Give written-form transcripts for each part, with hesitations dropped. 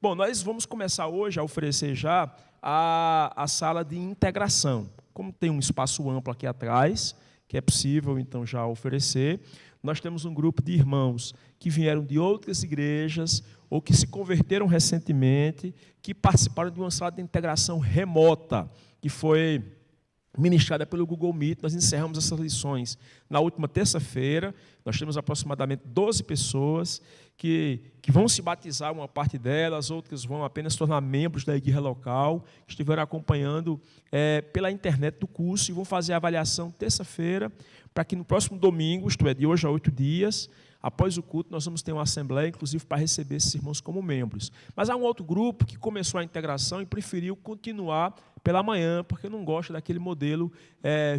Bom, nós vamos começar hoje a oferecer já a sala de integração. Como tem um espaço amplo aqui atrás, que é possível, então, já oferecer, nós temos um grupo de irmãos que vieram de outras igrejas ou que se converteram recentemente, que participaram de uma sala de integração remota, que foi ministrada pelo Google Meet. Nós encerramos essas lições na última terça-feira. Nós temos aproximadamente 12 pessoas que vão se batizar, uma parte delas, outras vão apenas se tornar membros da igreja local, que estiveram acompanhando pela internet do curso e vão fazer a avaliação terça-feira, para que no próximo domingo, isto é, de hoje a 8 dias, após o culto, nós vamos ter uma assembleia, inclusive, para receber esses irmãos como membros. Mas há um outro grupo que começou a integração e preferiu continuar pela manhã, porque não gosta daquele modelo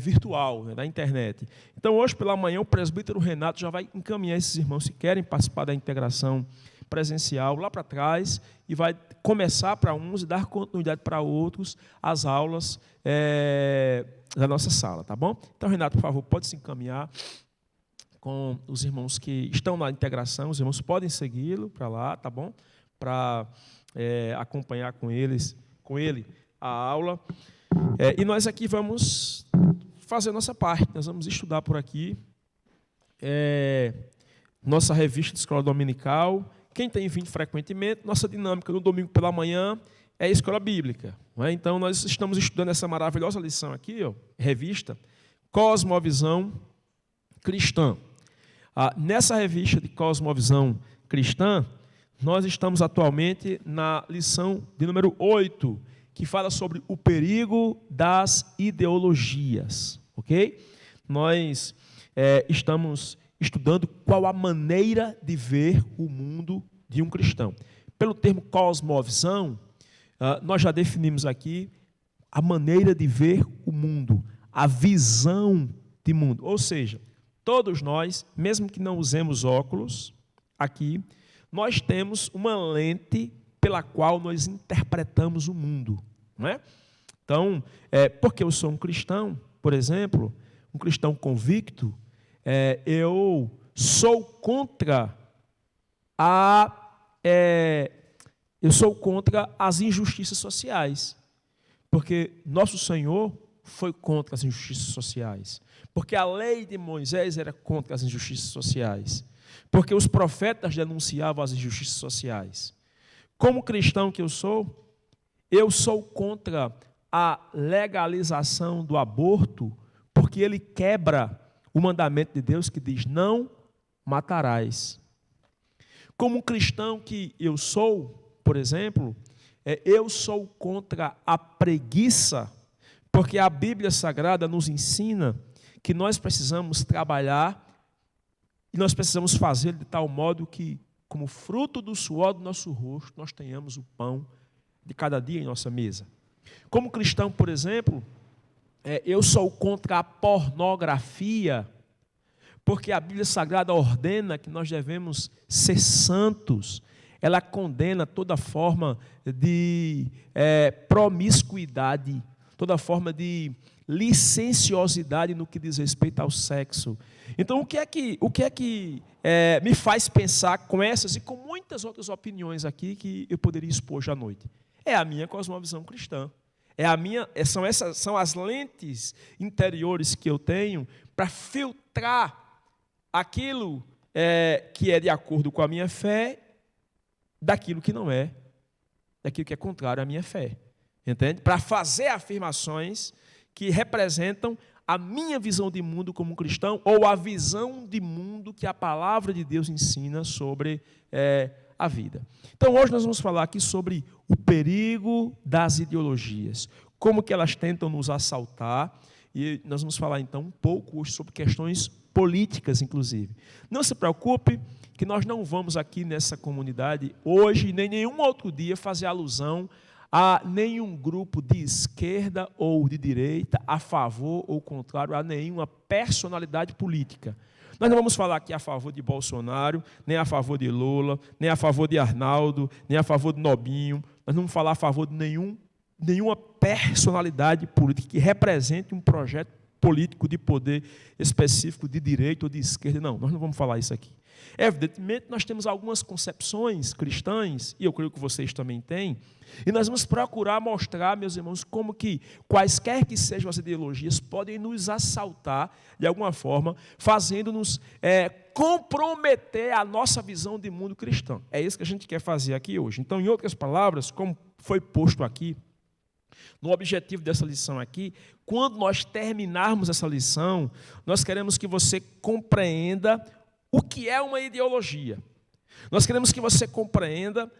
virtual, né, da internet. Então, hoje pela manhã, o presbítero Renato já vai encaminhar esses irmãos que querem participar da integração presencial lá para trás e vai começar para uns e dar continuidade para outros as aulas da nossa sala, tá bom? Então, Renato, por favor, pode se encaminhar com os irmãos que estão na integração. Os irmãos podem segui-lo para lá, tá bom? Para acompanhar com ele a aula. E nós aqui vamos fazer a nossa parte. Nós vamos estudar por aqui nossa revista de escola dominical. Quem tem vindo frequentemente, nossa dinâmica no domingo pela manhã é a escola bíblica. Não é? Então, nós estamos estudando essa maravilhosa lição aqui, ó, revista Cosmovisão Cristã. Nessa revista de Cosmovisão Cristã, nós estamos atualmente na lição de número 8, que fala sobre o perigo das ideologias. Ok? Nós estamos estudando qual a maneira de ver o mundo de um cristão. Pelo termo cosmovisão, nós já definimos aqui a maneira de ver o mundo, a visão de mundo. Ou seja, todos nós, mesmo que não usemos óculos, aqui, nós temos uma lente pela qual nós interpretamos o mundo. Não é? Então, porque eu sou um cristão, por exemplo, um cristão convicto, eu sou contra as injustiças sociais, porque nosso Senhor foi contra as injustiças sociais, porque a lei de Moisés era contra as injustiças sociais, porque os profetas denunciavam as injustiças sociais. Como cristão que eu sou contra a legalização do aborto, porque ele quebra o mandamento de Deus que diz: não matarás. Como cristão que eu sou, por exemplo, eu sou contra a preguiça, porque a Bíblia Sagrada nos ensina que nós precisamos trabalhar e nós precisamos fazer de tal modo que, como fruto do suor do nosso rosto, nós tenhamos o pão de cada dia em nossa mesa. Como cristão, por exemplo, eu sou contra a pornografia, porque a Bíblia Sagrada ordena que nós devemos ser santos. Ela condena toda forma de promiscuidade, toda forma de licenciosidade no que diz respeito ao sexo. Então, o que é que me faz pensar com essas e com muitas outras opiniões aqui que eu poderia expor hoje à noite? É a minha cosmovisão cristã. São as lentes interiores que eu tenho para filtrar aquilo que é de acordo com a minha fé daquilo que não é, daquilo que é contrário à minha fé. Entende? Para fazer afirmações que representam a minha visão de mundo como cristão ou a visão de mundo que a palavra de Deus ensina sobre a vida. Então, hoje nós vamos falar aqui sobre o perigo das ideologias, como que elas tentam nos assaltar, e nós vamos falar, então, um pouco hoje sobre questões políticas, inclusive. Não se preocupe que nós não vamos aqui nessa comunidade, hoje, nem nenhum outro dia, fazer alusão a nenhum grupo de esquerda ou de direita, a favor ou contrário a nenhuma personalidade política. Nós não vamos falar aqui a favor de Bolsonaro, nem a favor de Lula, nem a favor de Arnaldo, nem a favor de Nobinho. Nós não vamos falar a favor de nenhuma personalidade política que represente um projeto político de poder específico de direita ou de esquerda. Não, nós não vamos falar isso aqui. Evidentemente, nós temos algumas concepções cristãs, e eu creio que vocês também têm, e nós vamos procurar mostrar, meus irmãos, como que quaisquer que sejam as ideologias podem nos assaltar, de alguma forma, fazendo-nos comprometer a nossa visão de mundo cristão. É isso que a gente quer fazer aqui hoje. Então, em outras palavras, como foi posto aqui, no objetivo dessa lição aqui, quando nós terminarmos essa lição, nós queremos que você compreenda o que é uma ideologia. Nós queremos que você compreenda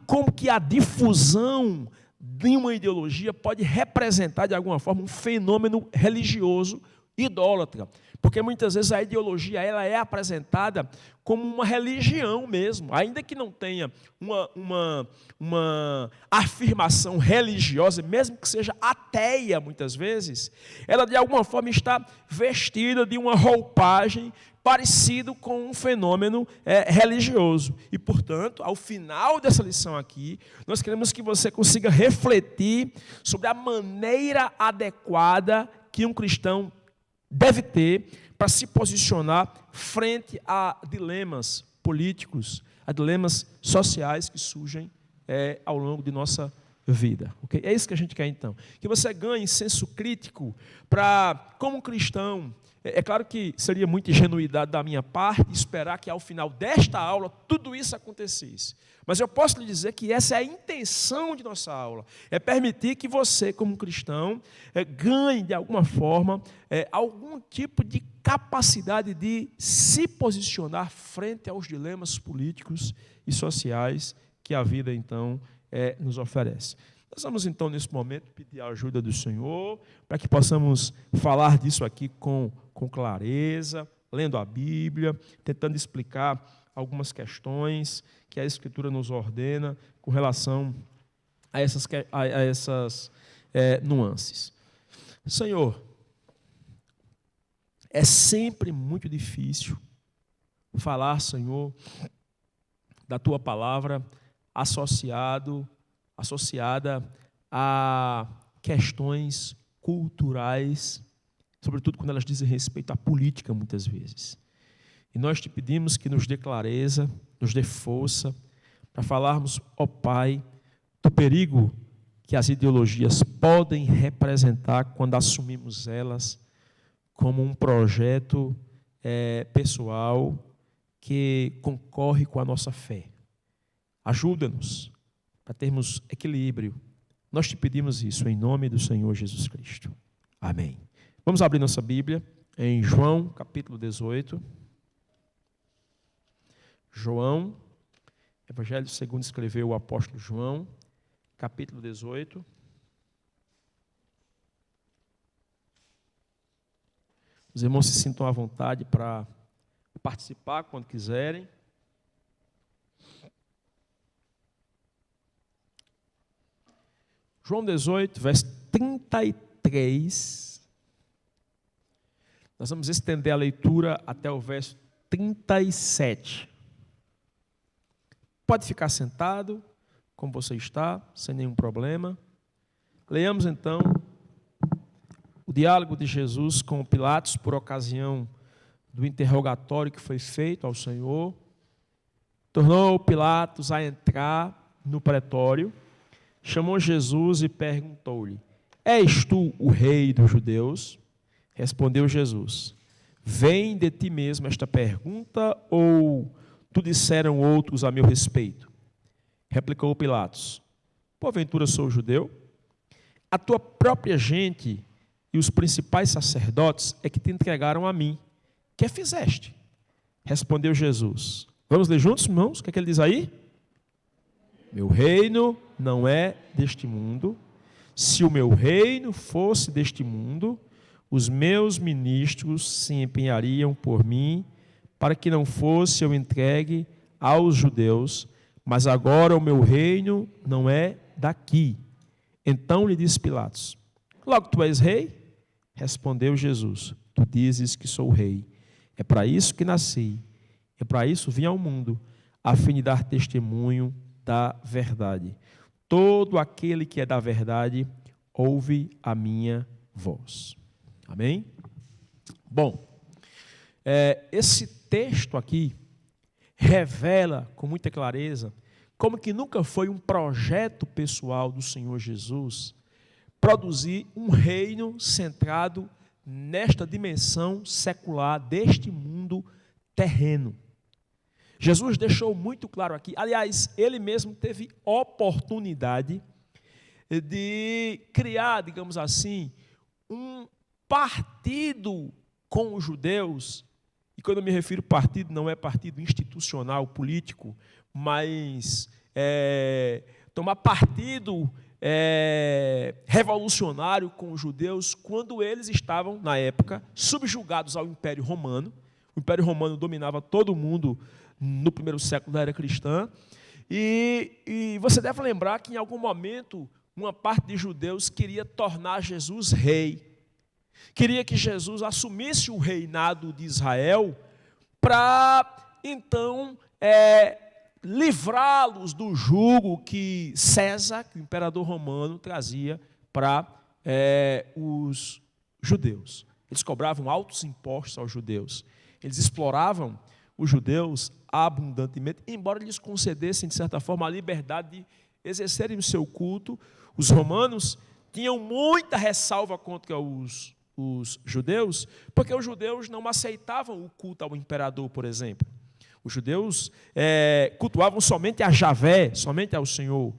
como que a difusão de uma ideologia pode representar, de alguma forma, um fenômeno religioso idólatra. Porque muitas vezes a ideologia ela é apresentada como uma religião mesmo, ainda que não tenha uma afirmação religiosa, mesmo que seja ateia muitas vezes, ela de alguma forma está vestida de uma roupagem parecido com um fenômeno religioso. E, portanto, ao final dessa lição aqui, nós queremos que você consiga refletir sobre a maneira adequada que um cristão deve ter para se posicionar frente a dilemas políticos, a dilemas sociais que surgem ao longo de nossa vida. Okay? É isso que a gente quer, então. Que você ganhe senso crítico para, como cristão. É claro que seria muita ingenuidade da minha parte esperar que ao final desta aula tudo isso acontecesse. Mas eu posso lhe dizer que essa é a intenção de nossa aula. É permitir que você, como cristão, ganhe de alguma forma algum tipo de capacidade de se posicionar frente aos dilemas políticos e sociais que a vida, então, nos oferece. Nós vamos, então, nesse momento, pedir a ajuda do Senhor para que possamos falar disso aqui com clareza, lendo a Bíblia, tentando explicar algumas questões que a Escritura nos ordena com relação a essas nuances. Senhor, é sempre muito difícil falar, Senhor, da Tua palavra associada a questões culturais, sobretudo quando elas dizem respeito à política, muitas vezes. E nós te pedimos que nos dê clareza, nos dê força, para falarmos, ó Pai, do perigo que as ideologias podem representar quando assumimos elas como um projeto pessoal que concorre com a nossa fé. Ajuda-nos para termos equilíbrio. Nós te pedimos isso em nome do Senhor Jesus Cristo. Amém. Vamos abrir nossa Bíblia em João, capítulo 18. João, Evangelho segundo escreveu o apóstolo João, capítulo 18. Os irmãos se sintam à vontade para participar quando quiserem. João 18, verso 33. Nós vamos estender a leitura até o verso 37. Pode ficar sentado, como você está, sem nenhum problema. Leamos então o diálogo de Jesus com Pilatos por ocasião do interrogatório que foi feito ao Senhor. Tornou Pilatos a entrar no pretório, chamou Jesus e perguntou-lhe: És tu o rei dos judeus? Respondeu Jesus: Vem de ti mesmo esta pergunta, ou tu disseram outros a meu respeito? Replicou Pilatos: Porventura sou judeu? A tua própria gente e os principais sacerdotes é que te entregaram a mim. Que fizeste? Respondeu Jesus. Vamos ler juntos, irmãos? O que é que ele diz aí? Meu reino não é deste mundo. Se o meu reino fosse deste mundo, os meus ministros se empenhariam por mim, para que não fosse eu entregue aos judeus, mas agora o meu reino não é daqui. Então lhe disse Pilatos: Logo tu és rei? Respondeu Jesus: Tu dizes que sou rei. É para isso que nasci, é para isso vim ao mundo, a fim de dar testemunho da verdade. Todo aquele que é da verdade ouve a minha voz. Amém? Bom, esse texto aqui, revela com muita clareza como que nunca foi um projeto pessoal do Senhor Jesus produzir um reino centrado nesta dimensão secular deste mundo terreno. Jesus deixou muito claro aqui, aliás, ele mesmo teve oportunidade de criar, digamos assim, um partido com os judeus. E quando eu me refiro partido, não é partido institucional, político, mas tomar partido revolucionário com os judeus quando eles estavam, na época, subjugados ao Império Romano. O Império Romano dominava todo mundo no primeiro século da era cristã. E você deve lembrar que, em algum momento, uma parte de judeus queria tornar Jesus rei. Queria que Jesus assumisse o reinado de Israel para, então, livrá-los do jugo que César, que o imperador romano, trazia para os judeus. Eles cobravam altos impostos aos judeus. Eles exploravam os judeus abundantemente, embora lhes concedessem, de certa forma, a liberdade de exercerem o seu culto. Os romanos tinham muita ressalva contra os judeus, porque os judeus não aceitavam o culto ao imperador, por exemplo. Os judeus cultuavam somente a Javé, somente ao Senhor.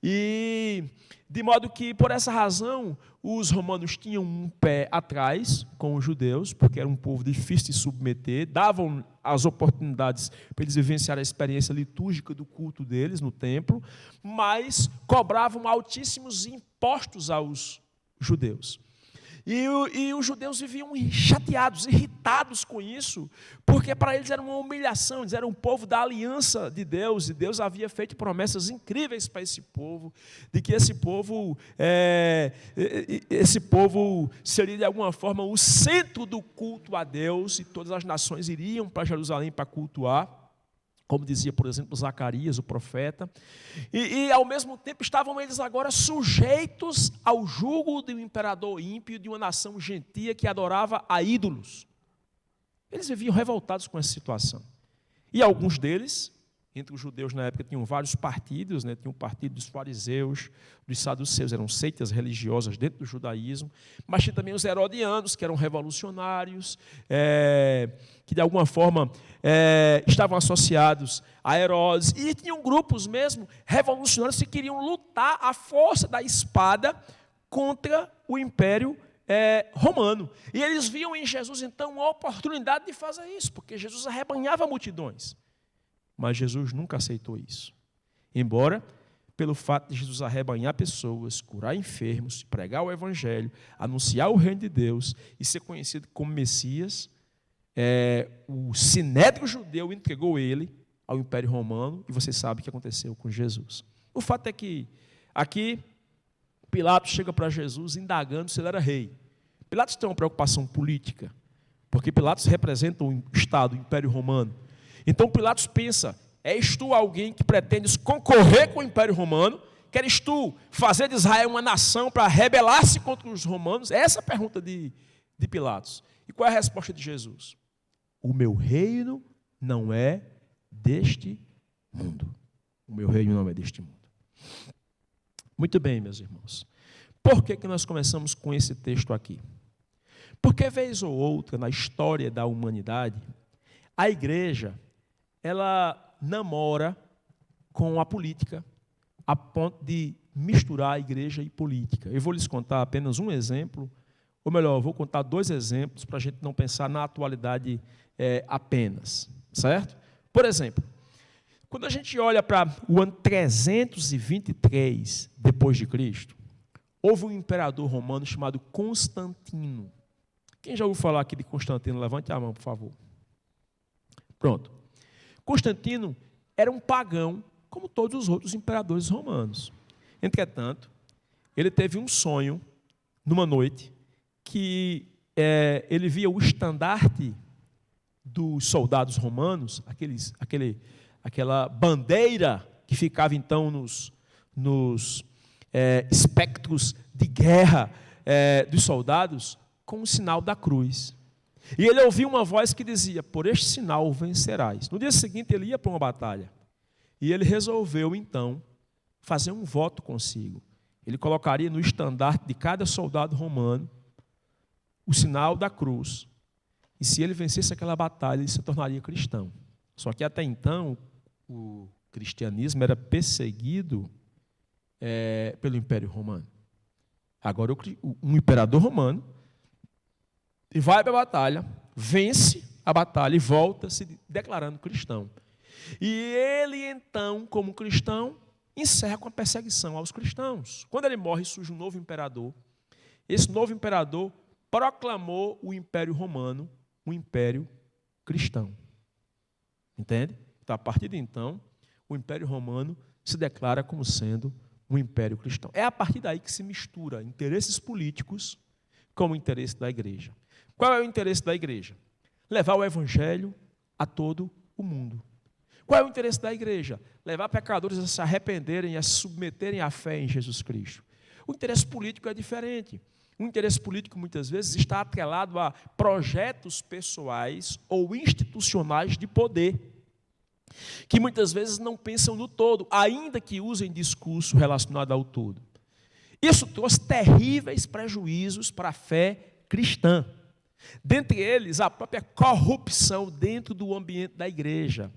E, de modo que, por essa razão, os romanos tinham um pé atrás com os judeus, porque era um povo difícil de submeter, davam as oportunidades para eles vivenciarem a experiência litúrgica do culto deles no templo, mas cobravam altíssimos impostos aos judeus. E os judeus viviam chateados, irritados com isso, porque para eles era uma humilhação. Eles eram um povo da aliança de Deus, e Deus havia feito promessas incríveis para esse povo, de que esse povo seria de alguma forma o centro do culto a Deus, e todas as nações iriam para Jerusalém para cultuar, como dizia, por exemplo, Zacarias, o profeta, e ao mesmo tempo estavam eles agora sujeitos ao jugo de um imperador ímpio, de uma nação gentia que adorava a ídolos. Eles viviam revoltados com essa situação. E alguns deles, entre os judeus na época, tinham vários partidos, né? Tinha o partido dos fariseus, dos saduceus, eram seitas religiosas dentro do judaísmo, mas tinha também os herodianos, que eram revolucionários, que de alguma forma estavam associados a Herodes, e tinham grupos mesmo revolucionários que queriam lutar à força da espada contra o Império Romano. E eles viam em Jesus, então, uma oportunidade de fazer isso, porque Jesus arrebanhava multidões. Mas Jesus nunca aceitou isso. Embora, pelo fato de Jesus arrebanhar pessoas, curar enfermos, pregar o Evangelho, anunciar o reino de Deus e ser conhecido como Messias, o sinédrio judeu entregou ele ao Império Romano, e você sabe o que aconteceu com Jesus. O fato é que, aqui, Pilatos chega para Jesus indagando se ele era rei. Pilatos tem uma preocupação política, porque Pilatos representa o Estado, o Império Romano. Então Pilatos pensa: és tu alguém que pretendes concorrer com o Império Romano? Queres tu fazer de Israel uma nação para rebelar-se contra os romanos? Essa é a pergunta de Pilatos. E qual é a resposta de Jesus? O meu reino não é deste mundo. O meu reino não é deste mundo. Muito bem, meus irmãos. Por que nós começamos com esse texto aqui? Porque, vez ou outra, na história da humanidade, a igreja, ela namora com a política, a ponto de misturar a igreja e política. Eu vou lhes contar apenas um exemplo, ou melhor, eu vou contar dois exemplos para a gente não pensar na atualidade apenas, certo? Por exemplo, quando a gente olha para o ano 323 depois de Cristo, houve um imperador romano chamado Constantino. Quem já ouviu falar aqui de Constantino? Levante a mão, por favor. Pronto. Constantino era um pagão, como todos os outros imperadores romanos. Entretanto, ele teve um sonho, numa noite, que ele via o estandarte dos soldados romanos, aquela bandeira que ficava, então, nos espectros de guerra dos soldados, com o sinal da cruz. E ele ouviu uma voz que dizia: por este sinal vencerás. No dia seguinte ele ia para uma batalha. E ele resolveu então fazer um voto consigo. Ele colocaria no estandarte de cada soldado romano o sinal da cruz. E se ele vencesse aquela batalha, ele se tornaria cristão. Só que até então o cristianismo era perseguido pelo Império Romano. Agora um imperador romano e vai para a batalha, vence a batalha e volta se declarando cristão. E ele então, como cristão, encerra com a perseguição aos cristãos. Quando ele morre, surge um novo imperador. Esse novo imperador proclamou o Império Romano um império cristão. Entende? Então, a partir de então, o Império Romano se declara como sendo um império cristão. É a partir daí que se mistura interesses políticos com o interesse da igreja. Qual é o interesse da igreja? Levar o evangelho a todo o mundo. Qual é o interesse da igreja? Levar pecadores a se arrependerem e a se submeterem à fé em Jesus Cristo. O interesse político é diferente. O interesse político, muitas vezes, está atrelado a projetos pessoais ou institucionais de poder, que muitas vezes não pensam no todo, ainda que usem discurso relacionado ao todo. Isso trouxe terríveis prejuízos para a fé cristã. Dentre eles, a própria corrupção dentro do ambiente da igreja.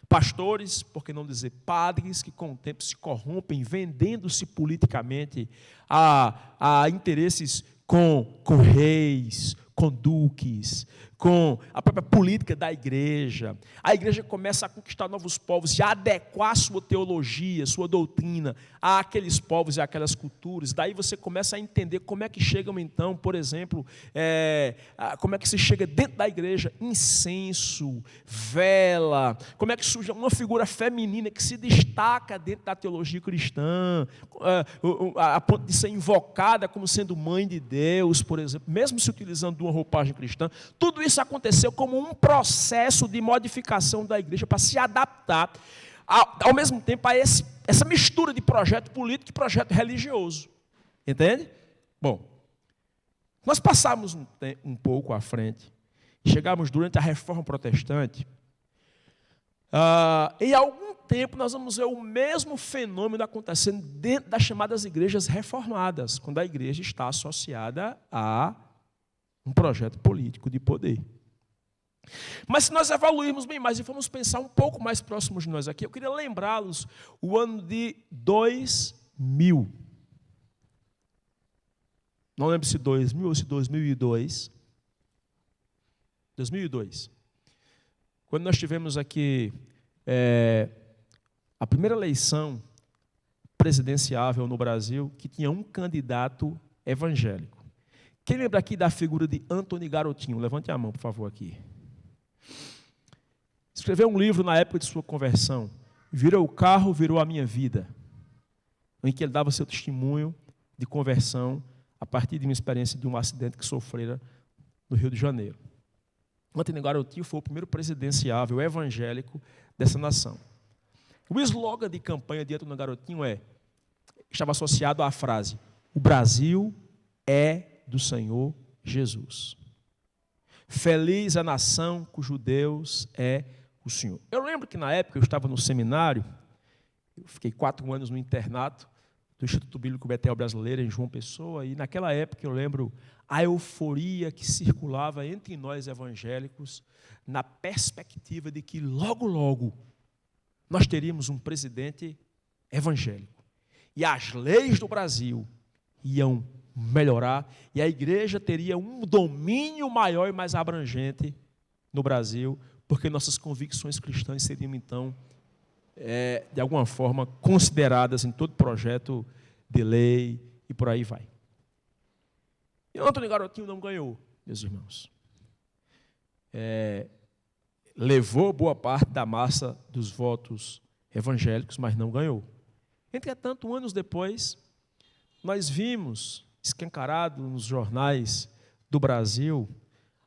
Pastores, por que não dizer padres, que com o tempo se corrompem, vendendo-se politicamente a interesses com reis, com duques, com a própria política da igreja. A igreja começa a conquistar novos povos e a adequar sua teologia, sua doutrina àqueles povos e àquelas culturas. Daí você começa a entender como é que chegam então, por exemplo, como é que se chega dentro da igreja, incenso, vela, como é que surge uma figura feminina que se destaca dentro da teologia cristã, a ponto de ser invocada como sendo mãe de Deus, por exemplo, mesmo se utilizando de uma roupagem cristã. Tudo isso aconteceu como um processo de modificação da igreja para se adaptar, ao mesmo tempo, a essa mistura de projeto político e projeto religioso. Entende? Bom, nós passamos um pouco à frente, chegamos durante a Reforma Protestante. Em algum tempo nós vamos ver o mesmo fenômeno acontecendo dentro das chamadas igrejas reformadas, quando a igreja está associada a um projeto político de poder. Mas se nós evoluirmos bem mais e formos pensar um pouco mais próximos de nós aqui, eu queria lembrá-los o ano de 2000. Não lembro se 2000 ou se 2002. 2002. Quando nós tivemos aqui a primeira eleição presidenciável no Brasil, que tinha um candidato evangélico. Quem lembra aqui da figura de Antônio Garotinho? Levante a mão, por favor, aqui. Escreveu um livro na época de sua conversão, Virou o Carro, Virou a Minha Vida, em que ele dava seu testemunho de conversão a partir de uma experiência de um acidente que sofrera no Rio de Janeiro. Antônio Garotinho foi o primeiro presidenciável evangélico dessa nação. O slogan de campanha de Antônio Garotinho estava associado à frase: o Brasil é do Senhor Jesus. Feliz a nação cujo Deus é o Senhor. Eu lembro que na época eu estava no seminário, eu fiquei 4 anos no internato do Instituto Bíblico Betel Brasileiro, em João Pessoa, e naquela época eu lembro a euforia que circulava entre nós evangélicos, na perspectiva de que logo, logo, nós teríamos um presidente evangélico. E as leis do Brasil iam melhorar, e a igreja teria um domínio maior e mais abrangente no Brasil, porque nossas convicções cristãs seriam, então, de alguma forma, consideradas em todo projeto de lei e por aí vai. E o Antônio Garotinho não ganhou, meus irmãos. Levou boa parte da massa dos votos evangélicos, mas não ganhou. Entretanto, anos depois, nós vimos escancarado nos jornais do Brasil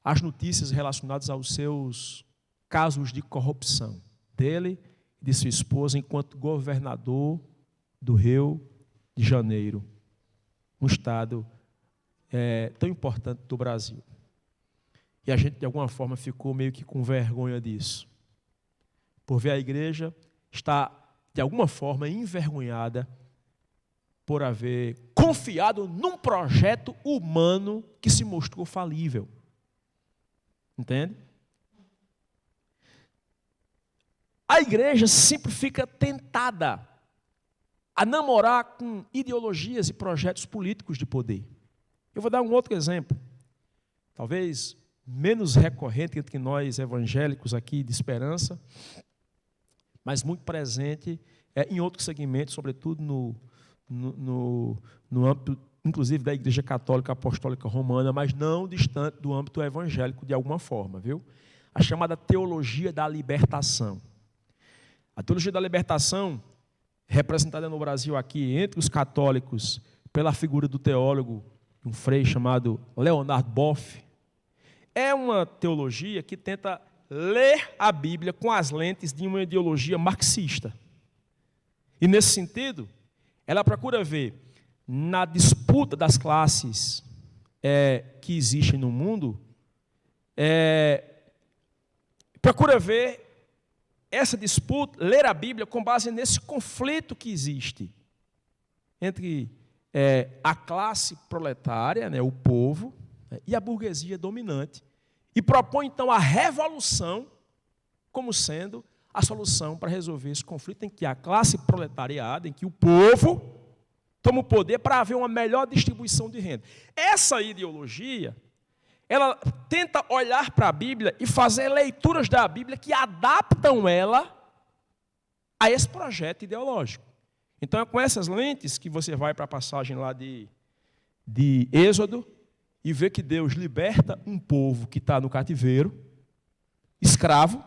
as notícias relacionadas aos seus casos de corrupção dele e de sua esposa enquanto governador do Rio de Janeiro, um estado tão importante do Brasil. E a gente, de alguma forma, ficou meio que com vergonha disso. Por ver a igreja estar, de alguma forma, envergonhada por haver confiado num projeto humano que se mostrou falível. Entende? A igreja sempre fica tentada a namorar com ideologias e projetos políticos de poder. Eu vou dar um outro exemplo, talvez menos recorrente entre nós evangélicos aqui de Esperança, mas muito presente em outros segmentos, sobretudo no âmbito, inclusive, da Igreja Católica Apostólica Romana, mas não distante do âmbito evangélico de alguma forma, viu? A chamada teologia da libertação. A teologia da libertação, representada no Brasil aqui entre os católicos pela figura do teólogo, um frei chamado Leonard Boff, é uma teologia que tenta ler a Bíblia com as lentes de uma ideologia marxista. E, nesse sentido, ela procura ver na disputa das classes que existem no mundo, procura ver essa disputa, ler a Bíblia com base nesse conflito que existe entre a classe proletária, né, o povo, e a burguesia dominante, e propõe, então, a revolução como sendo a solução para resolver esse conflito em que a classe proletariada, em que o povo toma o poder para haver uma melhor distribuição de renda. Essa ideologia, ela tenta olhar para a Bíblia e fazer leituras da Bíblia que adaptam ela a esse projeto ideológico. Então, é com essas lentes que você vai para a passagem lá de Êxodo e vê que Deus liberta um povo que está no cativeiro, escravo,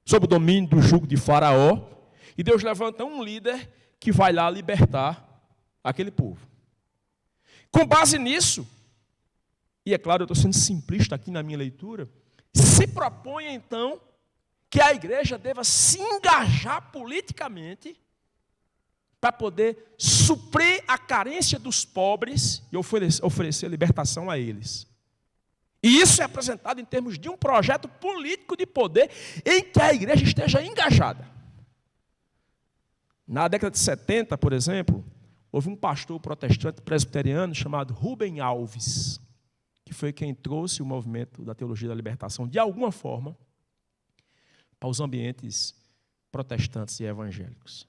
sob o domínio do jugo de Faraó, e Deus levanta um líder que vai lá libertar aquele povo. Com base nisso, e é claro, eu estou sendo simplista aqui na minha leitura, se propõe então que a igreja deva se engajar politicamente para poder suprir a carência dos pobres e oferecer libertação a eles. E isso é apresentado em termos de um projeto político de poder em que a igreja esteja engajada. Na década de 70, por exemplo, houve um pastor protestante presbiteriano chamado Rubem Alves, que foi quem trouxe o movimento da teologia da libertação, de alguma forma, para os ambientes protestantes e evangélicos.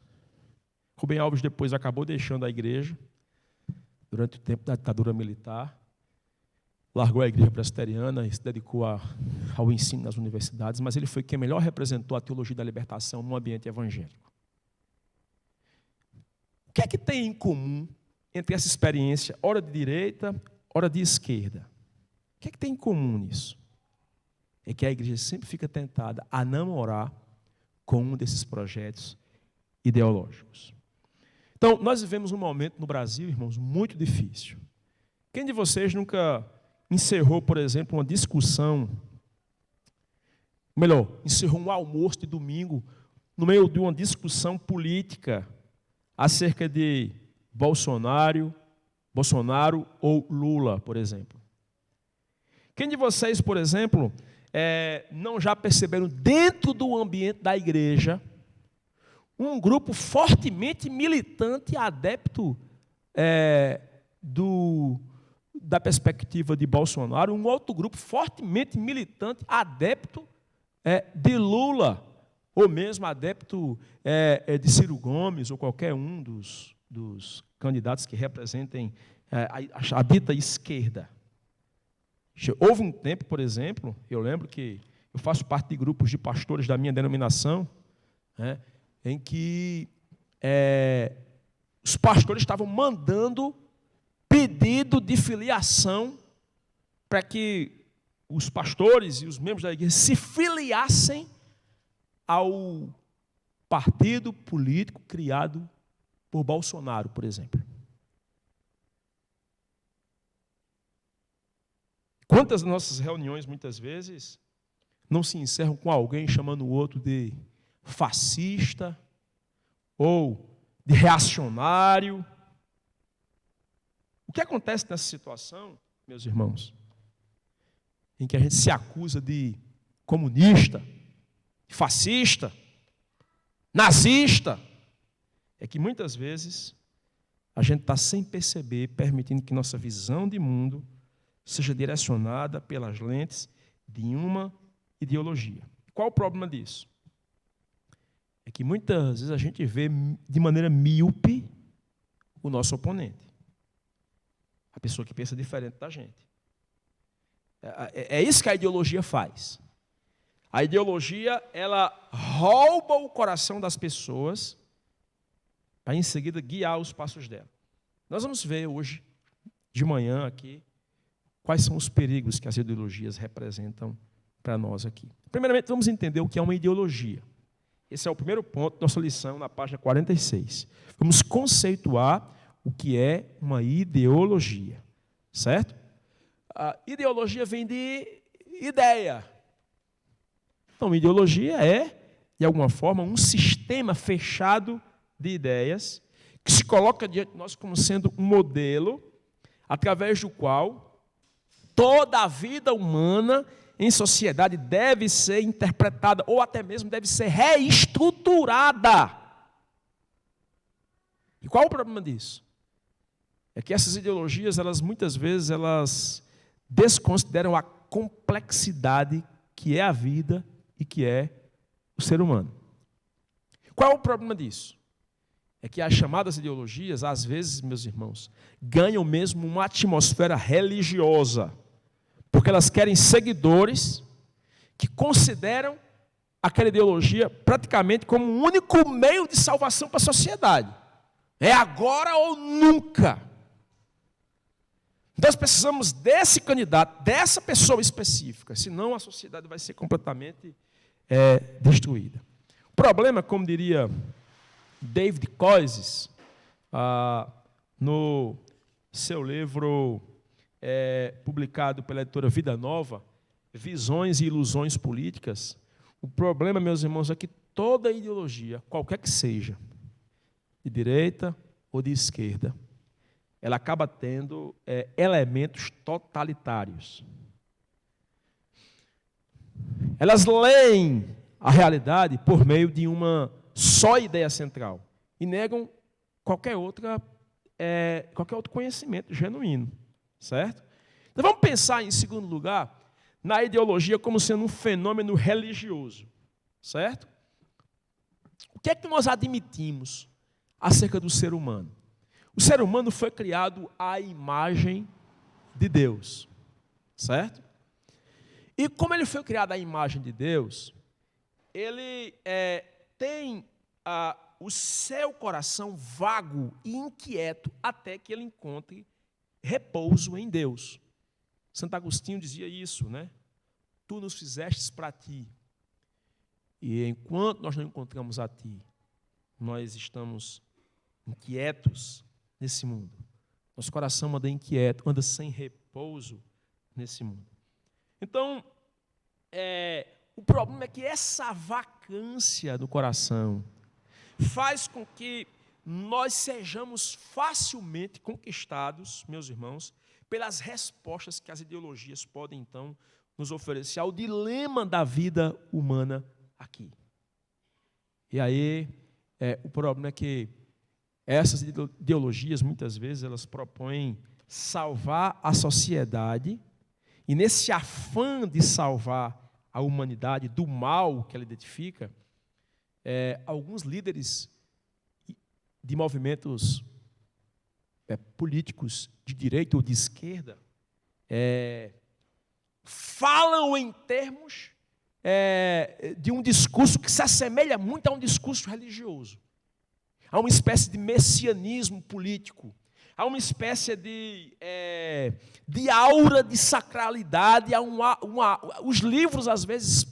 Rubem Alves depois acabou deixando a igreja, durante o tempo da ditadura militar, largou a igreja presbiteriana e se dedicou ao ensino nas universidades, mas ele foi quem melhor representou a teologia da libertação no ambiente evangélico. O que é que tem em comum entre essa experiência, ora de direita, ora de esquerda? O que é que tem em comum nisso? É que a igreja sempre fica tentada a namorar com um desses projetos ideológicos. Então, nós vivemos um momento no Brasil, irmãos, muito difícil. Quem de vocês nunca encerrou, por exemplo, uma discussão, encerrou um almoço de domingo no meio de uma discussão política acerca de Bolsonaro ou Lula, por exemplo? Quem de vocês, por exemplo, não já perceberam dentro do ambiente da igreja um grupo fortemente militante, adepto da perspectiva de Bolsonaro, um outro grupo fortemente militante, adepto de Lula, ou mesmo adepto de Ciro Gomes, ou qualquer um dos candidatos que representem a dita esquerda. Houve um tempo, por exemplo, eu lembro que eu faço parte de grupos de pastores da minha denominação, em que os pastores estavam mandando pedido de filiação para que os pastores e os membros da igreja se filiassem ao partido político criado por Bolsonaro, por exemplo. Quantas nossas reuniões, muitas vezes, não se encerram com alguém chamando o outro de fascista ou de reacionário? O que acontece nessa situação, meus irmãos, em que a gente se acusa de comunista, fascista, nazista, é que muitas vezes a gente está sem perceber, permitindo que nossa visão de mundo seja direcionada pelas lentes de uma ideologia. Qual o problema disso? É que muitas vezes a gente vê de maneira míope o nosso oponente, a pessoa que pensa diferente da gente. É isso que a ideologia faz. A ideologia, ela rouba o coração das pessoas para, em seguida, guiar os passos dela. Nós vamos ver hoje, de manhã aqui, quais são os perigos que as ideologias representam para nós aqui. Primeiramente, vamos entender o que é uma ideologia. Esse é o primeiro ponto da nossa lição, na página 46. Vamos conceituar o que é uma ideologia, certo? A ideologia vem de ideia. Então, ideologia é, de alguma forma, um sistema fechado de ideias que se coloca diante de nós como sendo um modelo através do qual toda a vida humana em sociedade deve ser interpretada ou até mesmo deve ser reestruturada. E qual o problema disso? É que essas ideologias, muitas vezes, elas desconsideram a complexidade que é a vida e que é o ser humano. Qual é o problema disso? É que as chamadas ideologias, às vezes, meus irmãos, ganham mesmo uma atmosfera religiosa, porque elas querem seguidores que consideram aquela ideologia praticamente como o único meio de salvação para a sociedade. É agora ou nunca. Nós precisamos desse candidato, dessa pessoa específica, senão a sociedade vai ser completamente destruída. O problema, como diria David Koizes, no seu livro publicado pela editora Vida Nova, Visões e Ilusões Políticas, o problema, meus irmãos, é que toda ideologia, qualquer que seja, de direita ou de esquerda, ela acaba tendo elementos totalitários. Elas leem a realidade por meio de uma só ideia central e negam qualquer outro conhecimento genuíno, certo? Então vamos pensar, em segundo lugar, na ideologia como sendo um fenômeno religioso, certo? O que é que nós admitimos acerca do ser humano? O ser humano foi criado à imagem de Deus, certo? E como ele foi criado à imagem de Deus, ele tem o seu coração vago e inquieto até que ele encontre repouso em Deus. Santo Agostinho dizia isso, né? Tu nos fizestes para ti, e enquanto nós não encontramos a ti, nós estamos inquietos nesse mundo. Nosso coração anda inquieto, anda sem repouso nesse mundo. Então, o problema é que essa vacância no coração faz com que nós sejamos facilmente conquistados, meus irmãos, pelas respostas que as ideologias podem, então, nos oferecer ao dilema da vida humana aqui. E aí, o problema é que essas ideologias, muitas vezes, elas propõem salvar a sociedade, e nesse afã de salvar a humanidade do mal que ela identifica, alguns líderes de movimentos políticos de direita ou de esquerda falam em termos de um discurso que se assemelha muito a um discurso religioso. Há uma espécie de messianismo político, há uma espécie de aura de sacralidade, os livros, às vezes,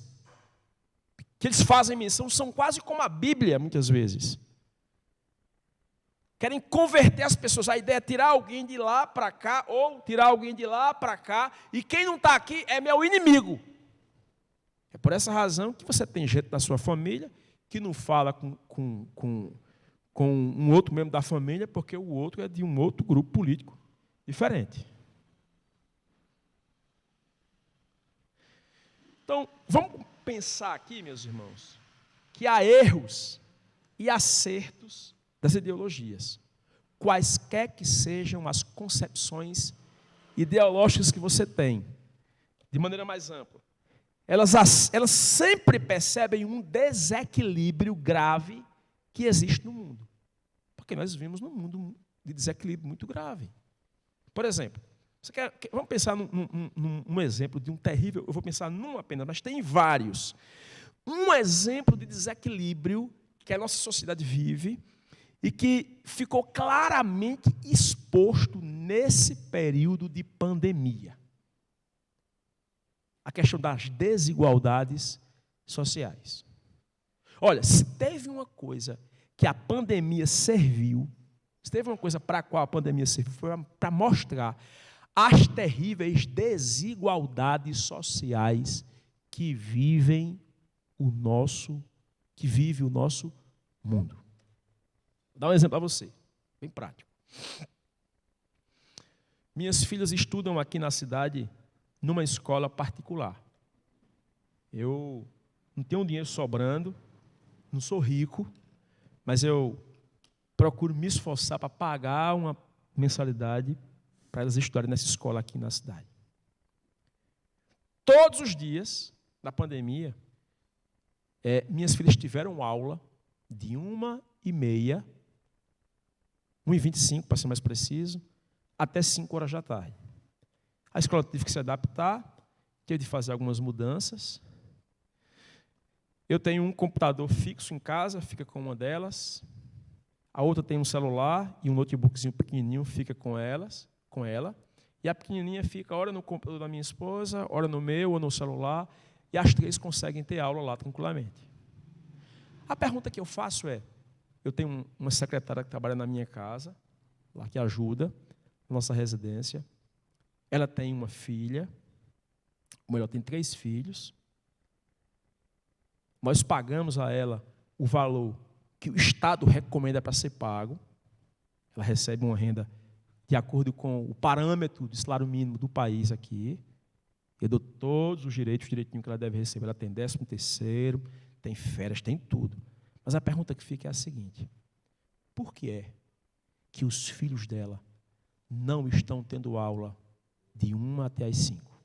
que eles fazem menção, são quase como a Bíblia, muitas vezes. Querem converter as pessoas. A ideia é tirar alguém de lá para cá, ou tirar alguém de lá para cá, e quem não está aqui é meu inimigo. É por essa razão que você tem gente na sua família que não fala com um outro membro da família, porque o outro é de um outro grupo político diferente. Então, vamos pensar aqui, meus irmãos, que há erros e acertos das ideologias, quaisquer que sejam as concepções ideológicas que você tem, de maneira mais ampla. Elas sempre percebem um desequilíbrio grave que existe no mundo. Porque nós vivemos num mundo de desequilíbrio muito grave. Por exemplo, vamos pensar num exemplo de um terrível, eu vou pensar num apenas, mas tem vários. Um exemplo de desequilíbrio que a nossa sociedade vive e que ficou claramente exposto nesse período de pandemia. A questão das desigualdades sociais. Olha, se teve uma coisa que a pandemia serviu, se teve uma coisa para a qual a pandemia serviu, foi para mostrar as terríveis desigualdades sociais que vive o nosso mundo. Vou dar um exemplo para você, bem prático. Minhas filhas estudam aqui na cidade numa escola particular. Eu não tenho dinheiro sobrando, não sou rico, mas eu procuro me esforçar para pagar uma mensalidade para elas estudarem nessa escola aqui na cidade. Todos os dias da pandemia, minhas filhas tiveram aula de 1h30, 1h25, para ser mais preciso, até 5 horas da tarde. A escola teve que se adaptar, teve de fazer algumas mudanças. Eu tenho um computador fixo em casa, fica com uma delas. A outra tem um celular e um notebookzinho pequenininho, fica com ela. E a pequenininha fica, ora no computador da minha esposa, ora no meu ou no celular, e as três conseguem ter aula lá tranquilamente. A pergunta que eu faço é, eu tenho uma secretária que trabalha na minha casa, lá que ajuda, na nossa residência. Ela tem uma filha, ou melhor, tem 3 filhos. Nós pagamos a ela o valor que o Estado recomenda para ser pago. Ela recebe uma renda de acordo com o parâmetro de salário mínimo do país aqui. Eu dou todos os direitos, o direitinho que ela deve receber. Ela tem 13º, tem férias, tem tudo. Mas a pergunta que fica é a seguinte: por que é que os filhos dela não estão tendo aula de 1 até as 5?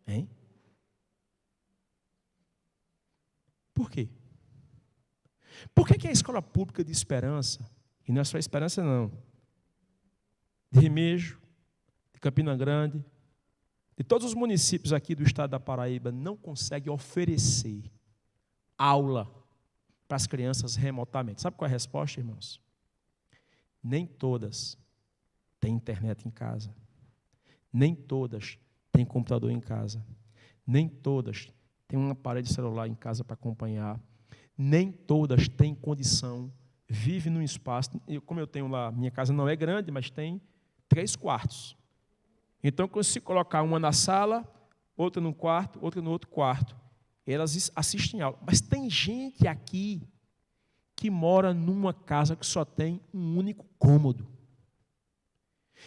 Hein? Por quê? Por que a escola pública de Esperança, e não é só Esperança não, de Remejo, de Campina Grande, de todos os municípios aqui do estado da Paraíba, não consegue oferecer aula para as crianças remotamente? Sabe qual é a resposta, irmãos? Nem todas têm internet em casa. Nem todas têm computador em casa. Nem todas têm um aparelho de celular em casa para acompanhar. Nem todas têm condição, vivem num espaço, como eu tenho lá, minha casa não é grande, mas tem 3 quartos. Então, quando se colocar uma na sala, outra no quarto, outra no outro quarto, elas assistem aula. Mas tem gente aqui que mora numa casa que só tem um único cômodo.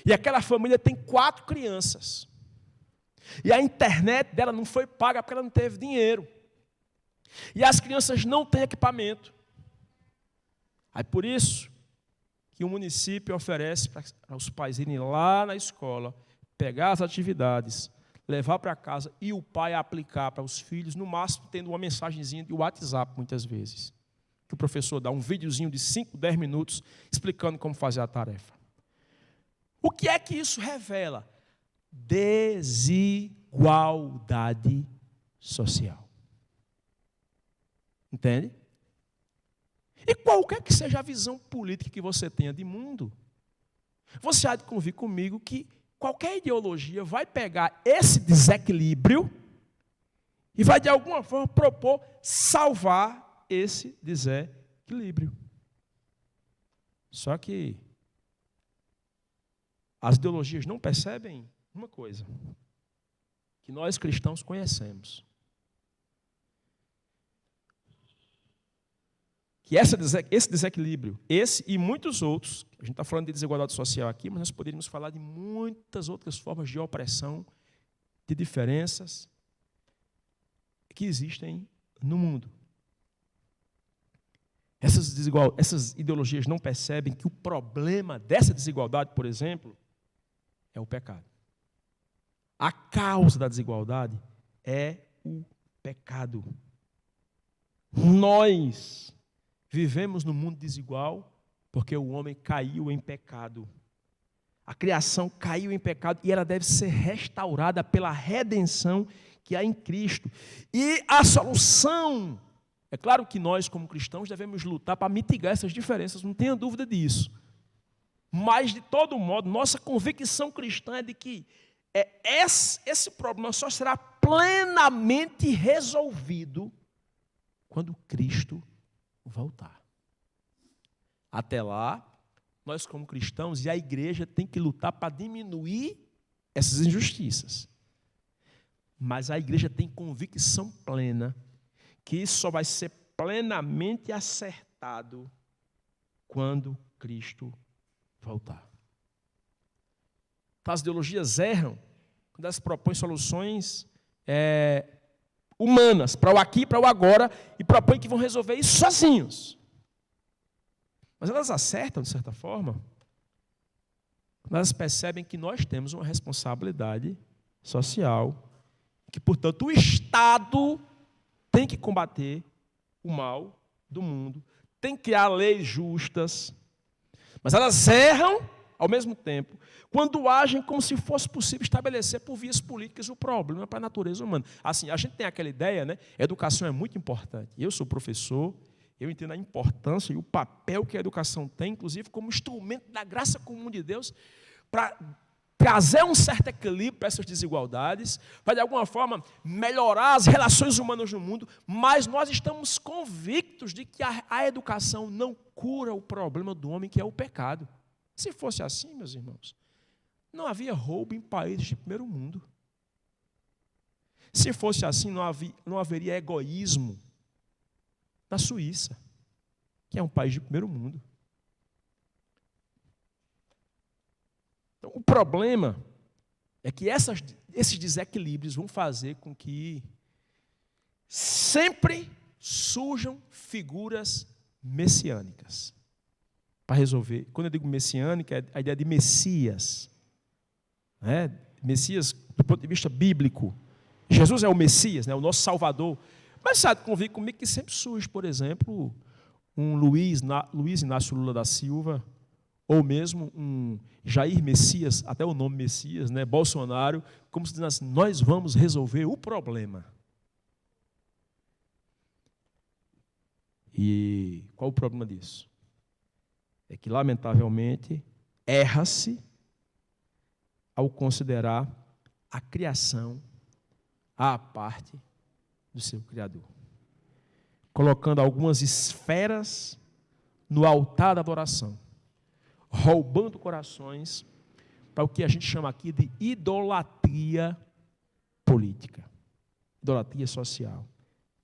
E aquela família tem 4 crianças. E a internet dela não foi paga porque ela não teve dinheiro. E as crianças não têm equipamento. Aí por isso que o município oferece para os pais irem lá na escola, pegar as atividades, levar para casa e o pai aplicar para os filhos, no máximo tendo uma mensagenzinha de WhatsApp, muitas vezes. Que o professor dá um videozinho de 5, 10 minutos explicando como fazer a tarefa. O que é que isso revela? Desigualdade social. Entende? E qualquer que seja a visão política que você tenha de mundo, você há de convir comigo que qualquer ideologia vai pegar esse desequilíbrio e vai, de alguma forma, propor salvar esse desequilíbrio. Só que as ideologias não percebem uma coisa, que nós cristãos conhecemos. Que esse desequilíbrio, esse e muitos outros, a gente está falando de desigualdade social aqui, mas nós poderíamos falar de muitas outras formas de opressão, de diferenças que existem no mundo. Essas ideologias não percebem que o problema dessa desigualdade, por exemplo, é o pecado. A causa da desigualdade é o pecado. Nós vivemos num mundo desigual porque o homem caiu em pecado. A criação caiu em pecado e ela deve ser restaurada pela redenção que há em Cristo. E a solução, é claro que nós, como cristãos, devemos lutar para mitigar essas diferenças, não tenha dúvida disso. Mas, de todo modo, nossa convicção cristã é de que esse problema só será plenamente resolvido quando Cristo voltar. Até lá, nós como cristãos e a igreja tem que lutar para diminuir essas injustiças. Mas a igreja tem convicção plena que isso só vai ser plenamente acertado quando Cristo voltar. As ideologias erram quando elas propõem soluções humanas, para o aqui, para o agora, e propõem que vão resolver isso sozinhos. Mas elas acertam, de certa forma, quando elas percebem que nós temos uma responsabilidade social, que, portanto, o Estado tem que combater o mal do mundo, tem que criar leis justas, mas elas erram, ao mesmo tempo, quando agem como se fosse possível estabelecer por vias políticas o problema para a natureza humana. Assim, a gente tem aquela ideia, né? Educação é muito importante. Eu sou professor, eu entendo a importância e o papel que a educação tem, inclusive como instrumento da graça comum de Deus, para trazer um certo equilíbrio para essas desigualdades, para, de alguma forma, melhorar as relações humanas no mundo, mas nós estamos convictos de que a educação não cura o problema do homem, que é o pecado. Se fosse assim, meus irmãos, não havia roubo em países de primeiro mundo. Se fosse assim, não haveria egoísmo na Suíça, que é um país de primeiro mundo. Então, o problema é que esses desequilíbrios vão fazer com que sempre surjam figuras messiânicas para resolver. Quando eu digo messiânica, é a ideia de Messias. Né? Messias, do ponto de vista bíblico. Jesus é o Messias, né? O nosso Salvador. Mas sabe, convive comigo que sempre surge, por exemplo, um Luiz Inácio Lula da Silva, ou mesmo um Jair Messias, até o nome Messias, né? Bolsonaro, como se dizendo assim, nós vamos resolver o problema. E qual o problema disso? É que, lamentavelmente, erra-se ao considerar a criação à parte do seu Criador, colocando algumas esferas no altar da adoração, roubando corações para o que a gente chama aqui de idolatria política, idolatria social,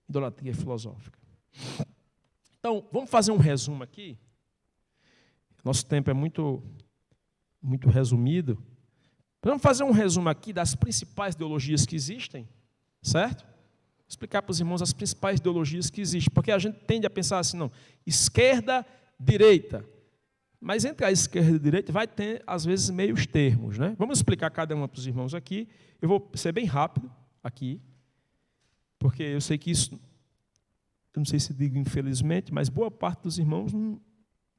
idolatria filosófica. Então, vamos fazer um resumo aqui. Nosso tempo é muito resumido. Vamos fazer um resumo aqui das principais ideologias que existem, certo? Explicar para os irmãos as principais ideologias que existem, porque a gente tende a pensar assim, não, esquerda, direita. Mas entre a esquerda e a direita vai ter, às vezes, meios termos, né? Vamos explicar cada uma para os irmãos aqui. Eu vou ser bem rápido aqui, porque eu sei que isso, eu não sei se digo infelizmente, mas boa parte dos irmãos não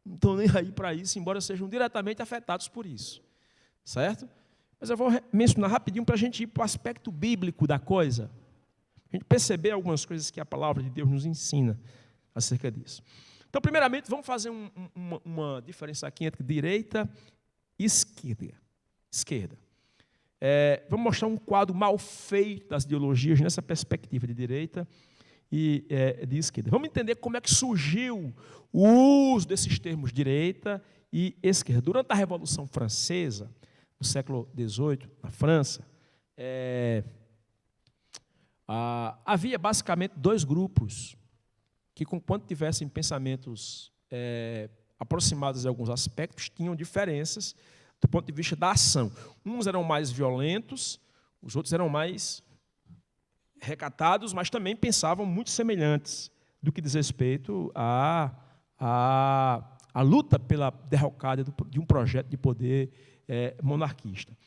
estão nem aí para isso, embora sejam diretamente afetados por isso, certo? Mas eu vou mencionar rapidinho para a gente ir para o aspecto bíblico da coisa, a gente perceber algumas coisas que a palavra de Deus nos ensina acerca disso. Então, primeiramente, vamos fazer uma diferença aqui entre direita e esquerda. Vamos mostrar um quadro mal feito das ideologias nessa perspectiva de direita e de esquerda. Vamos entender como é que surgiu o uso desses termos direita e esquerda. Durante a Revolução Francesa, no século XVIII, na França, havia basicamente dois grupos que, conquanto tivessem pensamentos aproximados em alguns aspectos, tinham diferenças do ponto de vista da ação. Uns eram mais violentos, Os outros eram mais recatados, mas também pensavam muito semelhantes do que diz respeito à luta pela derrocada de um projeto de poder monarquista.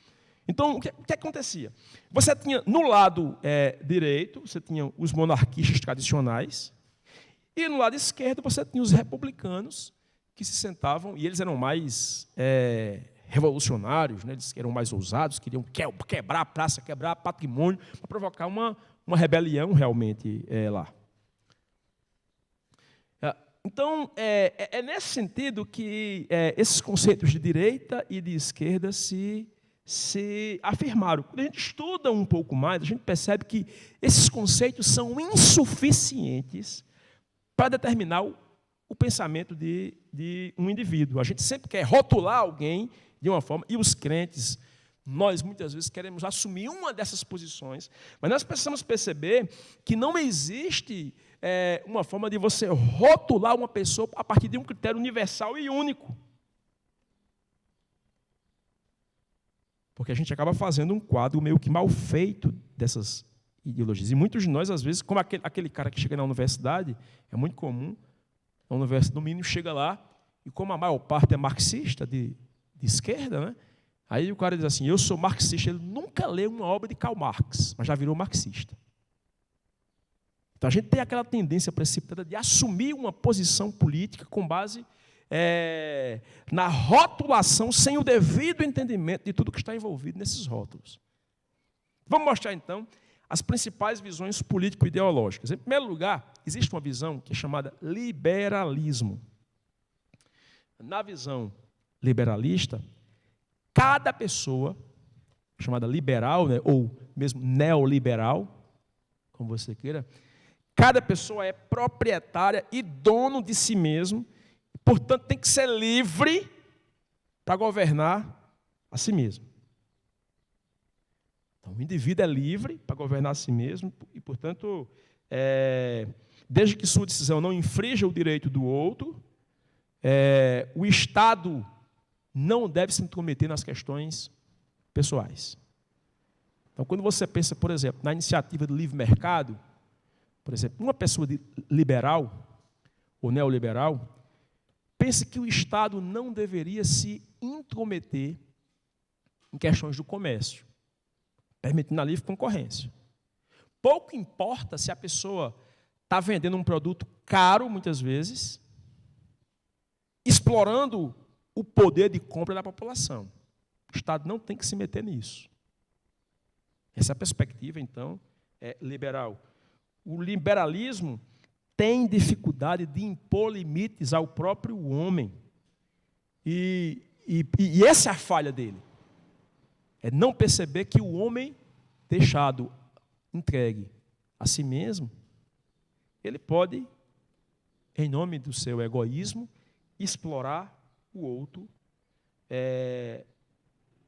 Então, o que acontecia? Você tinha, no lado direito, você tinha os monarquistas tradicionais, e no lado esquerdo você tinha os republicanos, que se sentavam, e eles eram mais revolucionários, né? Eles eram mais ousados, queriam quebrar a praça, quebrar patrimônio, para provocar uma rebelião realmente lá. Então, é nesse sentido que esses conceitos de direita e de esquerda se afirmaram. Quando a gente estuda um pouco mais, a gente percebe que esses conceitos são insuficientes para determinar o pensamento de um indivíduo. A gente sempre quer rotular alguém de uma forma, e os crentes, nós muitas vezes queremos assumir uma dessas posições, mas nós precisamos perceber que não existe uma forma de você rotular uma pessoa a partir de um critério universal e único. Porque a gente acaba fazendo um quadro meio que mal feito dessas ideologias. E muitos de nós, às vezes, como aquele cara que chega na universidade, é muito comum, na universidade, no mínimo, chega lá, e como a maior parte é marxista, de esquerda, né? Aí o cara diz assim, eu sou marxista, ele nunca leu uma obra de Karl Marx, mas já virou marxista. Então a gente tem aquela tendência precipitada de assumir uma posição política com base na rotulação, sem o devido entendimento de tudo que está envolvido nesses rótulos. Vamos mostrar, então, as principais visões político-ideológicas. Em primeiro lugar, existe uma visão que é chamada liberalismo. Na visão liberalista, cada pessoa, chamada liberal, né, ou mesmo neoliberal, como você queira, cada pessoa é proprietária e dono de si mesmo, portanto, tem que ser livre para governar a si mesmo. Então, o indivíduo é livre para governar a si mesmo e, portanto, desde que sua decisão não infrinja o direito do outro, o Estado não deve se intrometer nas questões pessoais. Então, quando você pensa, por exemplo, na iniciativa do livre mercado, por exemplo, uma pessoa liberal ou neoliberal, pense que o Estado não deveria se intrometer em questões do comércio, permitindo a livre concorrência. Pouco importa se a pessoa está vendendo um produto caro, muitas vezes, explorando o poder de compra da população. O Estado não tem que se meter nisso. Essa é a perspectiva, então, liberal. O liberalismo tem dificuldade de impor limites ao próprio homem. E essa é a falha dele. É não perceber que o homem deixado, entregue a si mesmo, ele pode, em nome do seu egoísmo, explorar o outro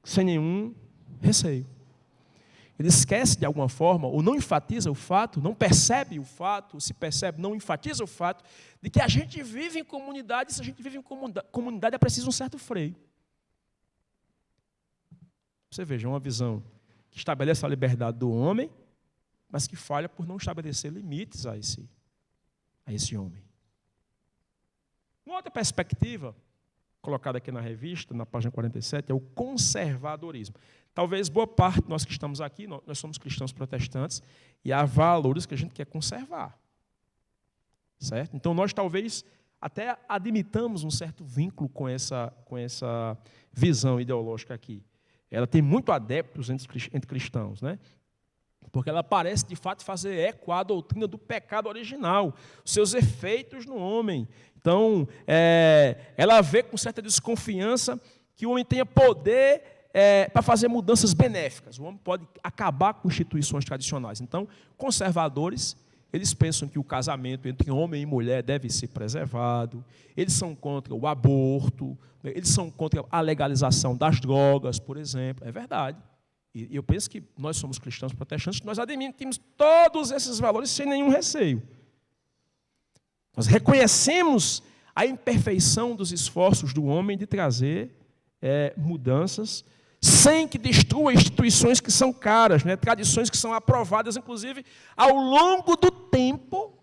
sem nenhum receio. Ele esquece de alguma forma, ou não enfatiza o fato, não percebe o fato, se percebe, não enfatiza o fato, de que a gente vive em comunidade, e se a gente vive em comunidade é preciso um certo freio. Você veja, uma visão que estabelece a liberdade do homem, mas que falha por não estabelecer limites a esse homem. Uma outra perspectiva, colocada aqui na revista, na página 47, é o conservadorismo. Talvez boa parte de nós que estamos aqui, nós somos cristãos protestantes, e há valores que a gente quer conservar. Certo? Então, nós talvez até admitamos um certo vínculo com essa visão ideológica aqui. Ela tem muito adeptos entre cristãos, né? Porque ela parece, de fato, fazer eco à doutrina do pecado original, os seus efeitos no homem. Então, ela vê com certa desconfiança que o homem tenha poder para fazer mudanças benéficas. O homem pode acabar com instituições tradicionais. Então, conservadores, eles pensam que o casamento entre homem e mulher deve ser preservado, eles são contra o aborto, eles são contra a legalização das drogas, por exemplo. É verdade. E eu penso que nós somos cristãos protestantes, nós admitimos todos esses valores sem nenhum receio. Nós reconhecemos a imperfeição dos esforços do homem de trazer mudanças sem que destrua instituições que são caras, né? Tradições que são aprovadas, inclusive, ao longo do tempo,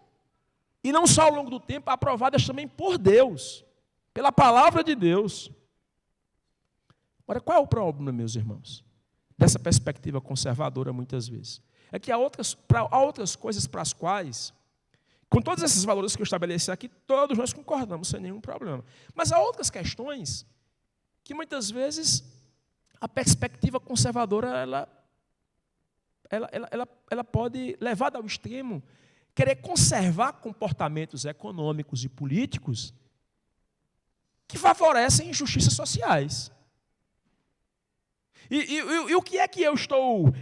e não só ao longo do tempo, aprovadas também por Deus, pela palavra de Deus. Agora, qual é o problema, meus irmãos, dessa perspectiva conservadora, muitas vezes? É que há outras coisas para as quais, com todos esses valores que eu estabeleci aqui, todos nós concordamos sem nenhum problema. Mas há outras questões que, muitas vezes, a perspectiva conservadora ela pode, levada ao extremo, querer conservar comportamentos econômicos e políticos que favorecem injustiças sociais. E o que é que eu estou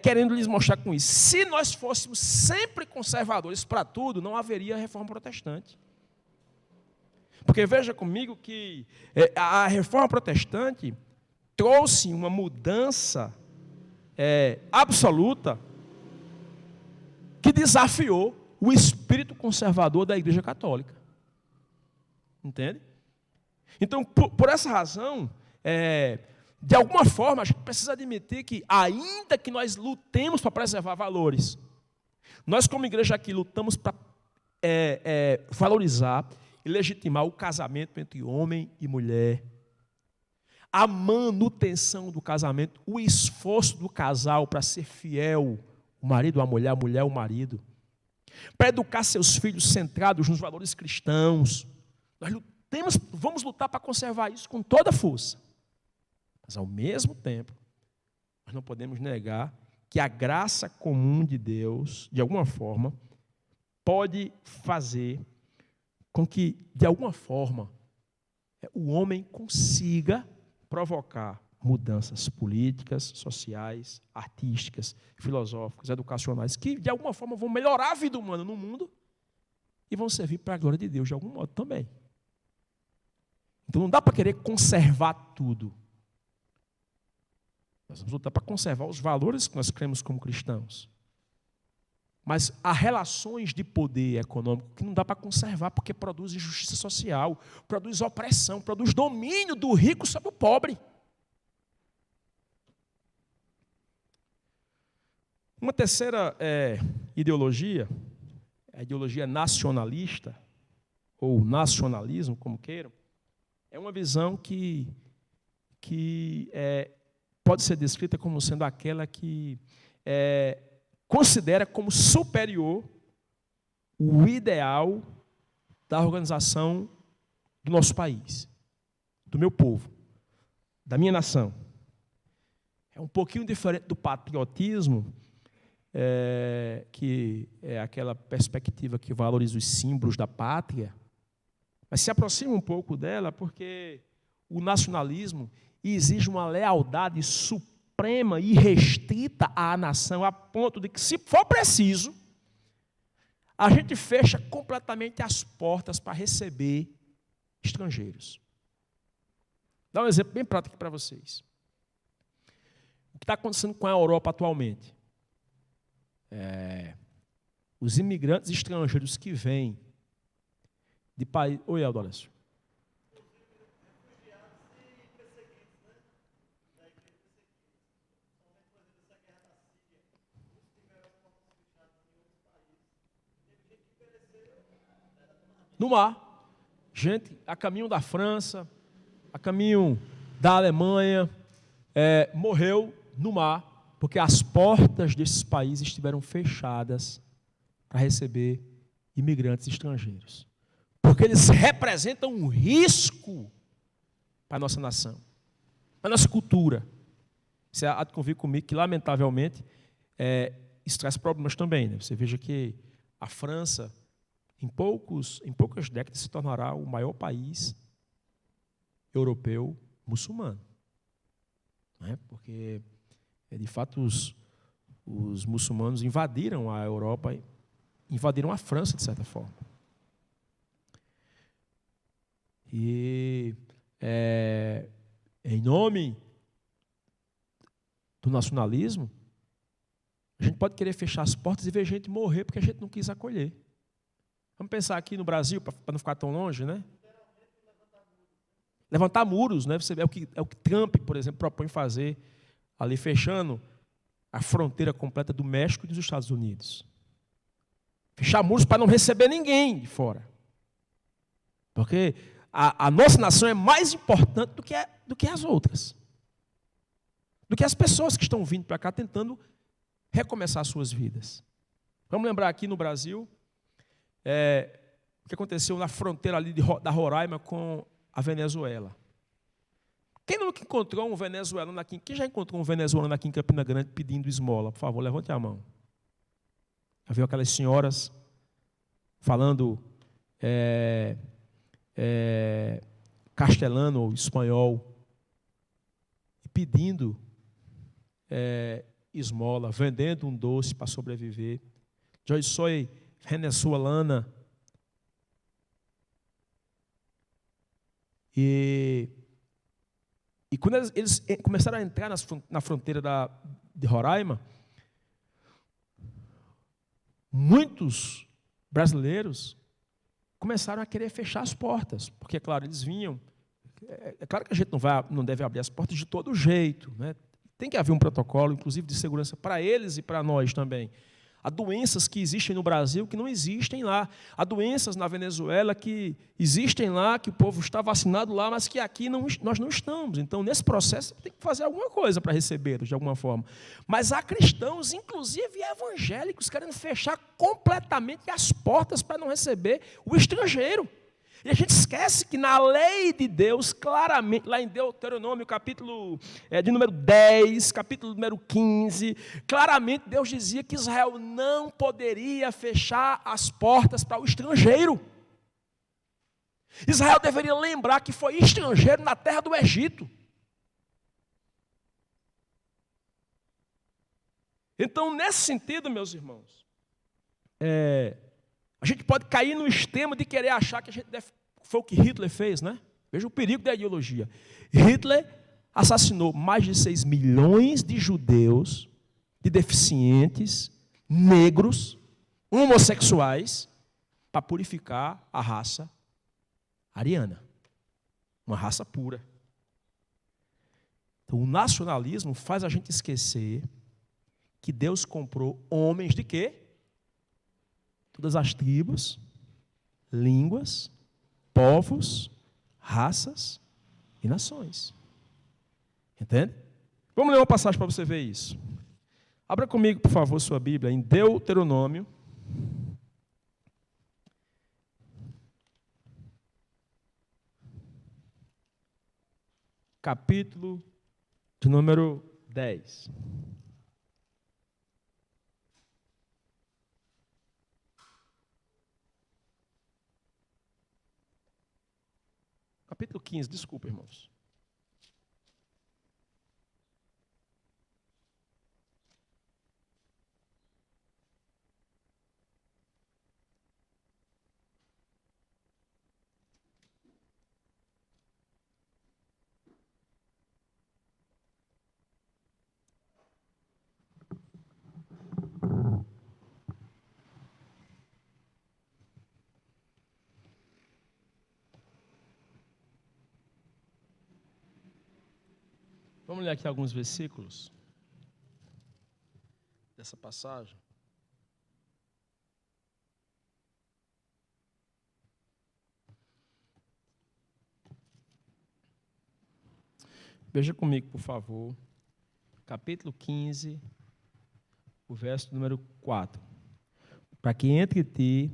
querendo lhes mostrar com isso? Se nós fôssemos sempre conservadores para tudo, não haveria reforma protestante. Porque veja comigo que a reforma protestante trouxe uma mudança absoluta que desafiou o espírito conservador da Igreja Católica. Entende? Então, por essa razão, de alguma forma, a gente precisa admitir que, ainda que nós lutemos para preservar valores, nós, como igreja aqui, lutamos para valorizar e legitimar o casamento entre homem e mulher, a manutenção do casamento, o esforço do casal para ser fiel, o marido à mulher, a mulher ao marido, para educar seus filhos centrados nos valores cristãos. Nós vamos lutar para conservar isso com toda a força. Mas, ao mesmo tempo, nós não podemos negar que a graça comum de Deus, de alguma forma, pode fazer com que, de alguma forma, o homem consiga provocar mudanças políticas, sociais, artísticas, filosóficas, educacionais, que, de alguma forma, vão melhorar a vida humana no mundo e vão servir para a glória de Deus, de algum modo também. Então, não dá para querer conservar tudo. Nós vamos lutar para conservar os valores que nós cremos como cristãos. Mas há relações de poder econômico que não dá para conservar, porque produz injustiça social, produz opressão, produz domínio do rico sobre o pobre. Uma terceira ideologia, a ideologia nacionalista, ou nacionalismo, como queiram, é uma visão que pode ser descrita como sendo aquela que considera como superior o ideal da organização do nosso país, do meu povo, da minha nação. É um pouquinho diferente do patriotismo, que é aquela perspectiva que valoriza os símbolos da pátria, mas se aproxima um pouco dela porque o nacionalismo exige uma lealdade suprema e restrita à nação, a ponto de que, se for preciso, a gente fecha completamente as portas para receber estrangeiros. Vou dar um exemplo bem prático para vocês. O que está acontecendo com a Europa atualmente? Os imigrantes estrangeiros que vêm de país... Oi, Aldolécio. No mar, gente a caminho da França, a caminho da Alemanha, morreu no mar, porque as portas desses países estiveram fechadas para receber imigrantes estrangeiros. Porque eles representam um risco para a nossa nação, para a nossa cultura. Você há de convir comigo que, lamentavelmente, isso traz problemas também, né? Você veja que a França, em poucas décadas, se tornará o maior país europeu muçulmano. Né? Porque, de fato, os muçulmanos invadiram a Europa, invadiram a França, de certa forma. E, em nome do nacionalismo, a gente pode querer fechar as portas e ver gente morrer porque a gente não quis acolher. Vamos pensar aqui no Brasil, para não ficar tão longe, né? Levantar muros, né? Você vê é o que Trump, por exemplo, propõe fazer, ali fechando a fronteira completa do México e dos Estados Unidos. Fechar muros para não receber ninguém de fora. Porque a nossa nação é mais importante do que as outras. Do que as pessoas que estão vindo para cá tentando recomeçar suas vidas. Vamos lembrar aqui no Brasil, o que aconteceu na fronteira ali da Roraima com a Venezuela. Quem nunca encontrou um venezuelano aqui? Quem já encontrou um venezuelano aqui em Campina Grande pedindo esmola? Por favor, levante a mão. Já viu aquelas senhoras falando castelhano ou espanhol e pedindo esmola, vendendo um doce para sobreviver. Eu sou venezuelana. E quando eles começaram a entrar na fronteira de Roraima, muitos brasileiros começaram a querer fechar as portas, porque, é claro, eles vinham. É claro que a gente não deve abrir as portas de todo jeito, né? Tem que haver um protocolo, inclusive, de segurança para eles e para nós também. Há doenças que existem no Brasil que não existem lá. Há doenças na Venezuela que existem lá, que o povo está vacinado lá, mas que aqui nós não estamos. Então, nesse processo, tem que fazer alguma coisa para recebê-los, de alguma forma. Mas há cristãos, inclusive evangélicos, querendo fechar completamente as portas para não receber o estrangeiro. E a gente esquece que na lei de Deus, claramente, lá em Deuteronômio, capítulo de número 10, capítulo número 15, claramente Deus dizia que Israel não poderia fechar as portas para o estrangeiro. Israel deveria lembrar que foi estrangeiro na terra do Egito. Então, nesse sentido, meus irmãos, a gente pode cair no extremo de querer achar que a gente foi o que Hitler fez, né? Veja o perigo da ideologia. Hitler assassinou mais de 6 milhões de judeus, de deficientes, negros, homossexuais, para purificar a raça ariana, uma raça pura. Então, o nacionalismo faz a gente esquecer que Deus comprou homens de quê? Todas as tribos, línguas, povos, raças e nações. Entende? Vamos ler uma passagem para você ver isso. Abra comigo, por favor, sua Bíblia em Deuteronômio. Capítulo de número 10. Capítulo 15, desculpa, irmãos. Vamos ler aqui alguns versículos dessa passagem. Veja comigo, por favor, capítulo 15, o verso número 4. Para que entre ti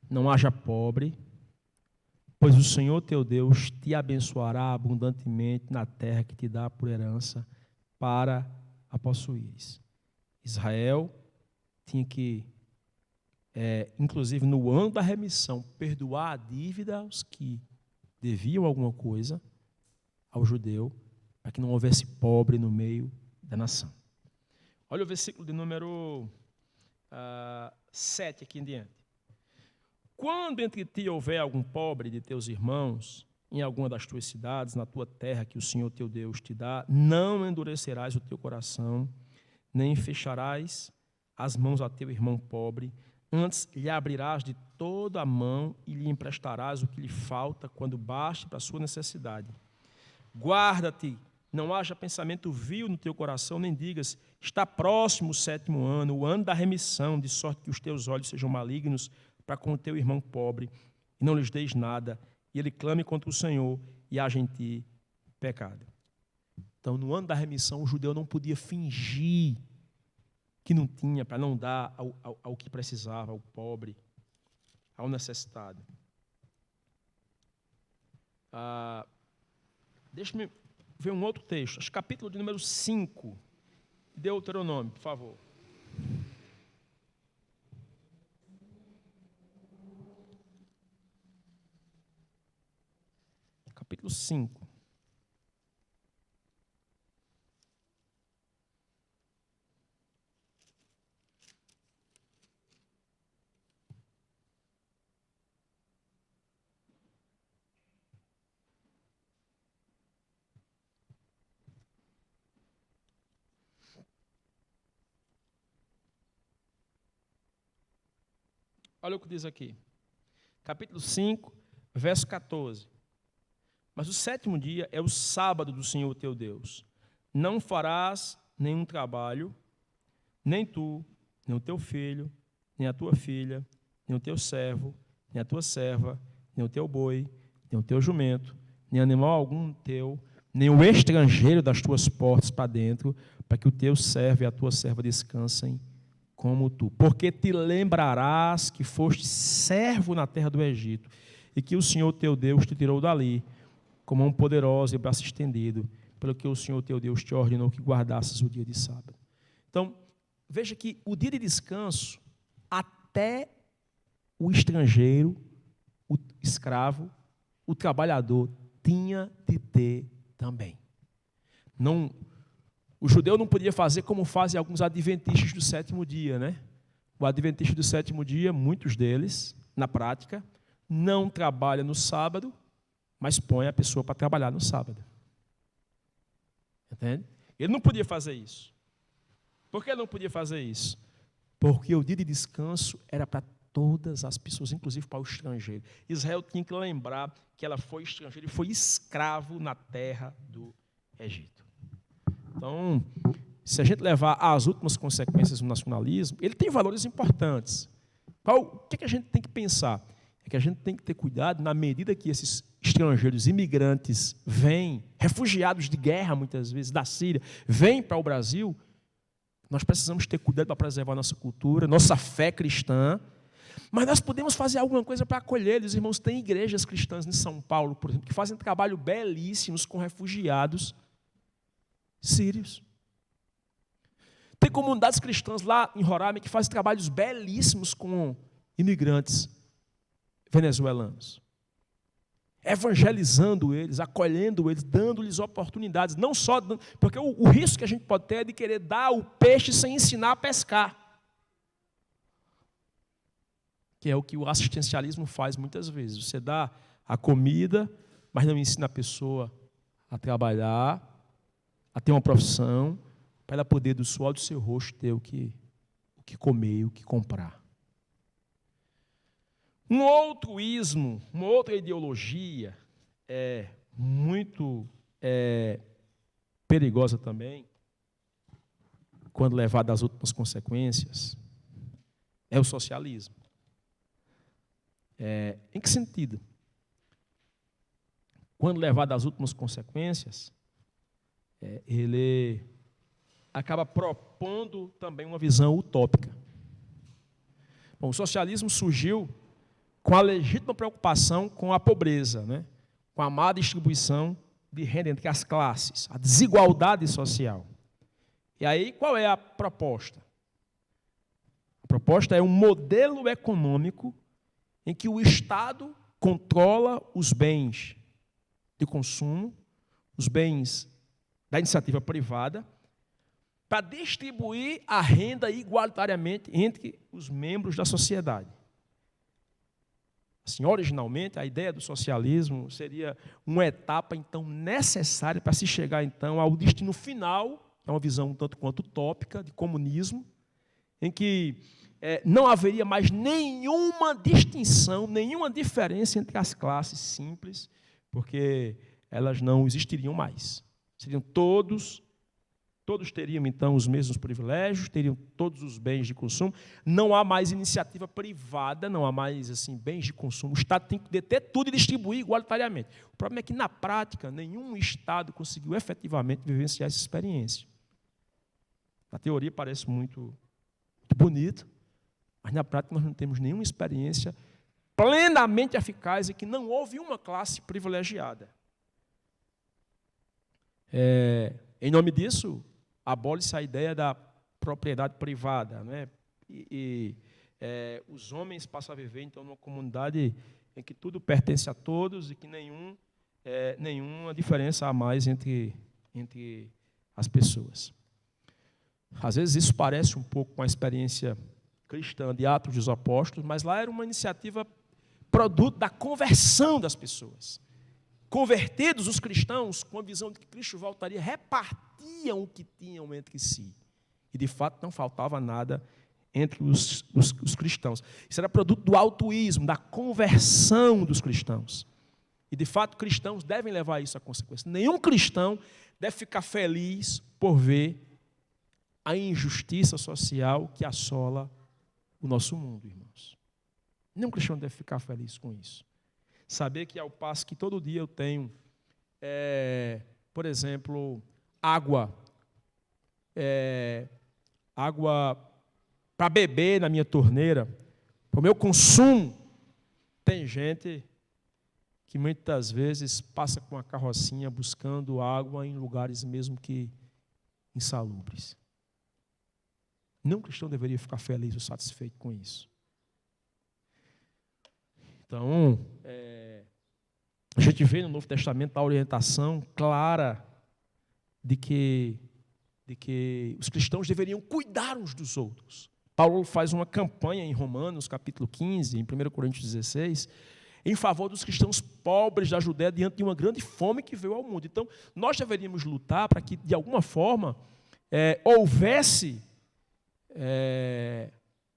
não haja pobre, pois o Senhor teu Deus te abençoará abundantemente na terra que te dá por herança para a possuires. Israel tinha que, inclusive no ano da remissão, perdoar a dívida aos que deviam alguma coisa ao judeu, para que não houvesse pobre no meio da nação. Olha o versículo de número 7 aqui em diante. Quando entre ti houver algum pobre de teus irmãos, em alguma das tuas cidades, na tua terra que o Senhor teu Deus te dá, não endurecerás o teu coração, nem fecharás as mãos a teu irmão pobre, antes lhe abrirás de toda a mão e lhe emprestarás o que lhe falta quando baste para a sua necessidade. Guarda-te, não haja pensamento vil no teu coração, nem digas, está próximo o 7º ano, o ano da remissão, de sorte que os teus olhos sejam malignos para com o teu irmão pobre, e não lhes deis nada, e ele clame contra o Senhor, e haja em ti pecado. Então, no ano da remissão, o judeu não podia fingir que não tinha, para não dar ao que precisava, ao pobre, ao necessitado. Deixa-me ver um outro texto, capítulo de número 5, de Deuteronômio, por favor. Capítulo 5. Olha o que diz aqui. Capítulo 5, verso 14. Mas o 7º dia é o sábado do Senhor teu Deus. Não farás nenhum trabalho, nem tu, nem o teu filho, nem a tua filha, nem o teu servo, nem a tua serva, nem o teu boi, nem o teu jumento, nem animal algum teu, nem o estrangeiro das tuas portas para dentro, para que o teu servo e a tua serva descansem como tu. Porque te lembrarás que foste servo na terra do Egito, e que o Senhor teu Deus te tirou dali, com mão poderosa e braço estendido, pelo que o Senhor teu Deus te ordenou que guardasses o dia de sábado. Então, veja que o dia de descanso, até o estrangeiro, o escravo, o trabalhador, tinha de ter também. O judeu não podia fazer como fazem alguns adventistas do 7º dia, né? O adventista do 7º dia, muitos deles, na prática, não trabalha no sábado, mas põe a pessoa para trabalhar no sábado. Entende? Ele não podia fazer isso. Por que ele não podia fazer isso? Porque o dia de descanso era para todas as pessoas, inclusive para o estrangeiro. Israel tinha que lembrar que ela foi estrangeira e foi escravo na terra do Egito. Então, se a gente levar às últimas consequências do nacionalismo, ele tem valores importantes. O que a gente tem que pensar? É que a gente tem que ter cuidado na medida que esses estrangeiros, imigrantes, vêm, refugiados de guerra, muitas vezes, da Síria, vêm para o Brasil, nós precisamos ter cuidado para preservar nossa cultura, nossa fé cristã, mas nós podemos fazer alguma coisa para acolher eles. Irmãos, tem igrejas cristãs em São Paulo, por exemplo, que fazem trabalho belíssimos com refugiados sírios. Tem comunidades cristãs lá em Roraima que fazem trabalhos belíssimos com imigrantes venezuelanos, evangelizando eles, acolhendo eles, dando-lhes oportunidades, não só porque o risco que a gente pode ter é de querer dar o peixe sem ensinar a pescar, que é o que o assistencialismo faz muitas vezes. Você dá a comida, mas não ensina a pessoa a trabalhar, a ter uma profissão, para ela poder, do suor do seu rosto, ter o que comer, o que comprar. Um outro ismo, uma outra ideologia muito perigosa também, quando levada às últimas consequências, é o socialismo. Em que sentido? Quando levado às últimas consequências, ele acaba propondo também uma visão utópica. Bom, o socialismo surgiu com a legítima preocupação com a pobreza, né? Com a má distribuição de renda entre as classes, a desigualdade social. E aí, qual é a proposta? A proposta é um modelo econômico em que o Estado controla os bens de consumo, os bens da iniciativa privada, para distribuir a renda igualitariamente entre os membros da sociedade. Assim, originalmente, a ideia do socialismo seria uma etapa, então, necessária para se chegar, então, ao destino final, é uma visão um tanto quanto utópica, de comunismo, em que não haveria mais nenhuma distinção, nenhuma diferença entre as classes simples, porque elas não existiriam mais. Seriam todos teriam, então, os mesmos privilégios, teriam todos os bens de consumo. Não há mais iniciativa privada, não há mais assim, bens de consumo. O Estado tem que deter tudo e distribuir igualitariamente. O problema é que, na prática, nenhum Estado conseguiu efetivamente vivenciar essa experiência. Na teoria parece muito bonito, mas, na prática, nós não temos nenhuma experiência plenamente eficaz e que não houve uma classe privilegiada. Em nome disso, abole-se a ideia da propriedade privada, né? Os homens passam a viver, então, numa comunidade em que tudo pertence a todos e que nenhuma diferença há mais entre as pessoas. Às vezes isso parece um pouco com a experiência cristã de Atos dos Apóstolos, mas lá era uma iniciativa produto da conversão das pessoas. Convertidos, os cristãos, com a visão de que Cristo voltaria, repartiam o que tinham entre si. E, de fato, não faltava nada entre os cristãos. Isso era produto do altruísmo, da conversão dos cristãos. E, de fato, cristãos devem levar isso à consequência. Nenhum cristão deve ficar feliz por ver a injustiça social que assola o nosso mundo, irmãos. Nenhum cristão deve ficar feliz com isso. Saber que, ao passo que todo dia eu tenho, por exemplo, água para beber na minha torneira, para o meu consumo, tem gente que muitas vezes passa com a carrocinha buscando água em lugares mesmo que insalubres. Nenhum cristão deveria ficar feliz ou satisfeito com isso. Então, a gente vê no Novo Testamento a orientação clara de que os cristãos deveriam cuidar uns dos outros. Paulo faz uma campanha em Romanos, capítulo 15, em 1 Coríntios 16, em favor dos cristãos pobres da Judéia diante de uma grande fome que veio ao mundo. Então, nós deveríamos lutar para que, de alguma forma, houvesse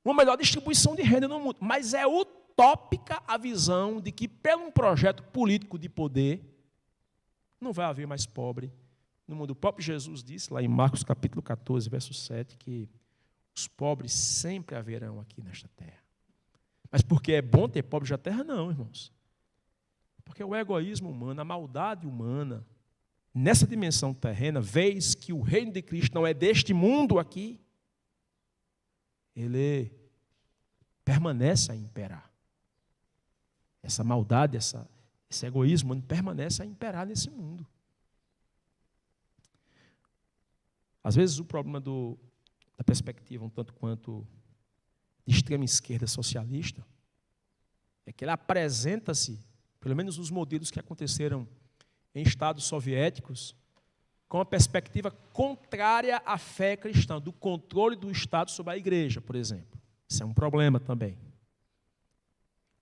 uma melhor distribuição de renda no mundo. Mas é utópica a visão de que, pelo um projeto político de poder, não vai haver mais pobre no mundo. O próprio Jesus disse, lá em Marcos capítulo 14, verso 7, que os pobres sempre haverão aqui nesta terra. Mas porque é bom ter pobres na terra? Não, irmãos. Porque o egoísmo humano, a maldade humana, nessa dimensão terrena, vez que o reino de Cristo não é deste mundo aqui, ele permanece a imperar. Essa maldade, esse egoísmo humano permanece a imperar nesse mundo. Às vezes o problema da perspectiva um tanto quanto de extrema esquerda socialista é que ele apresenta-se, pelo menos nos modelos que aconteceram em estados soviéticos, com uma perspectiva contrária à fé cristã, do controle do Estado sobre a igreja, por exemplo. Isso é um problema também.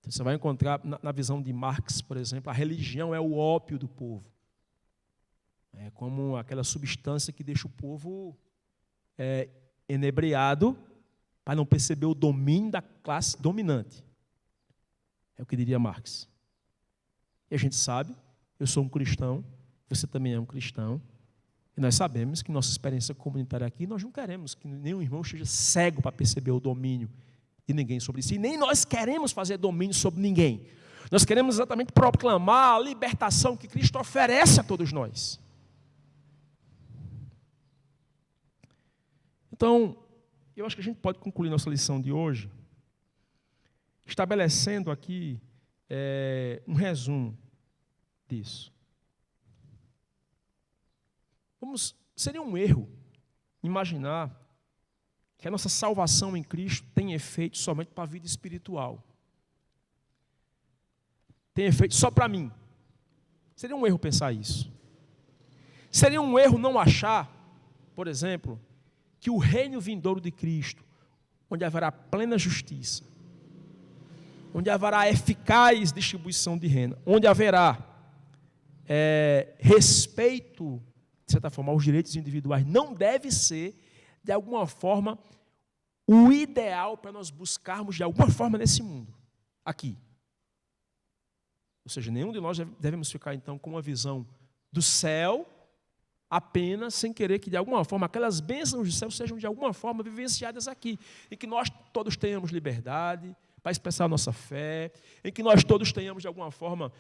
Então, você vai encontrar, na visão de Marx, por exemplo, a religião é o ópio do povo. É como aquela substância que deixa o povo enebriado para não perceber o domínio da classe dominante. É o que diria Marx. E a gente sabe, eu sou um cristão, você também é um cristão, e nós sabemos que nossa experiência comunitária aqui, nós não queremos que nenhum irmão esteja cego para perceber o domínio de ninguém sobre si, nem nós queremos fazer domínio sobre ninguém. Nós queremos exatamente proclamar a libertação que Cristo oferece a todos nós. Então, eu acho que a gente pode concluir nossa lição de hoje estabelecendo aqui um resumo disso. Seria um erro imaginar que a nossa salvação em Cristo tem efeito somente para a vida espiritual. Tem efeito só para mim. Seria um erro pensar isso. Seria um erro não achar, por exemplo, que o reino vindouro de Cristo, onde haverá plena justiça, onde haverá eficaz distribuição de renda, onde haverá respeito, de certa forma, aos direitos individuais, não deve ser, de alguma forma, o ideal para nós buscarmos, de alguma forma, nesse mundo, aqui. Ou seja, nenhum de nós devemos ficar, então, com uma visão do céu, apenas sem querer que, de alguma forma, aquelas bênçãos do céu sejam, de alguma forma, vivenciadas aqui. E que nós todos tenhamos liberdade para expressar a nossa fé, em que nós todos tenhamos, de alguma forma,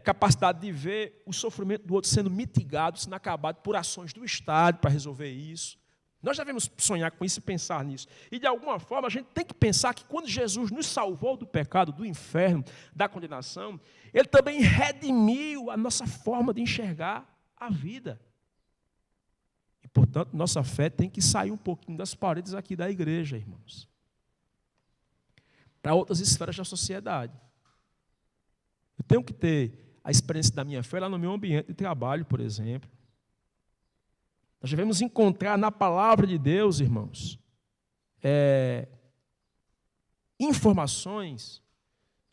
capacidade de ver o sofrimento do outro sendo mitigado, sendo acabado por ações do Estado para resolver isso. Nós devemos sonhar com isso e pensar nisso. E, de alguma forma, a gente tem que pensar que quando Jesus nos salvou do pecado, do inferno, da condenação, Ele também redimiu a nossa forma de enxergar a vida. E, portanto, nossa fé tem que sair um pouquinho das paredes aqui da igreja, irmãos, para outras esferas da sociedade. Eu tenho que ter a experiência da minha fé lá no meu ambiente de trabalho, por exemplo. Nós devemos encontrar na palavra de Deus, irmãos, informações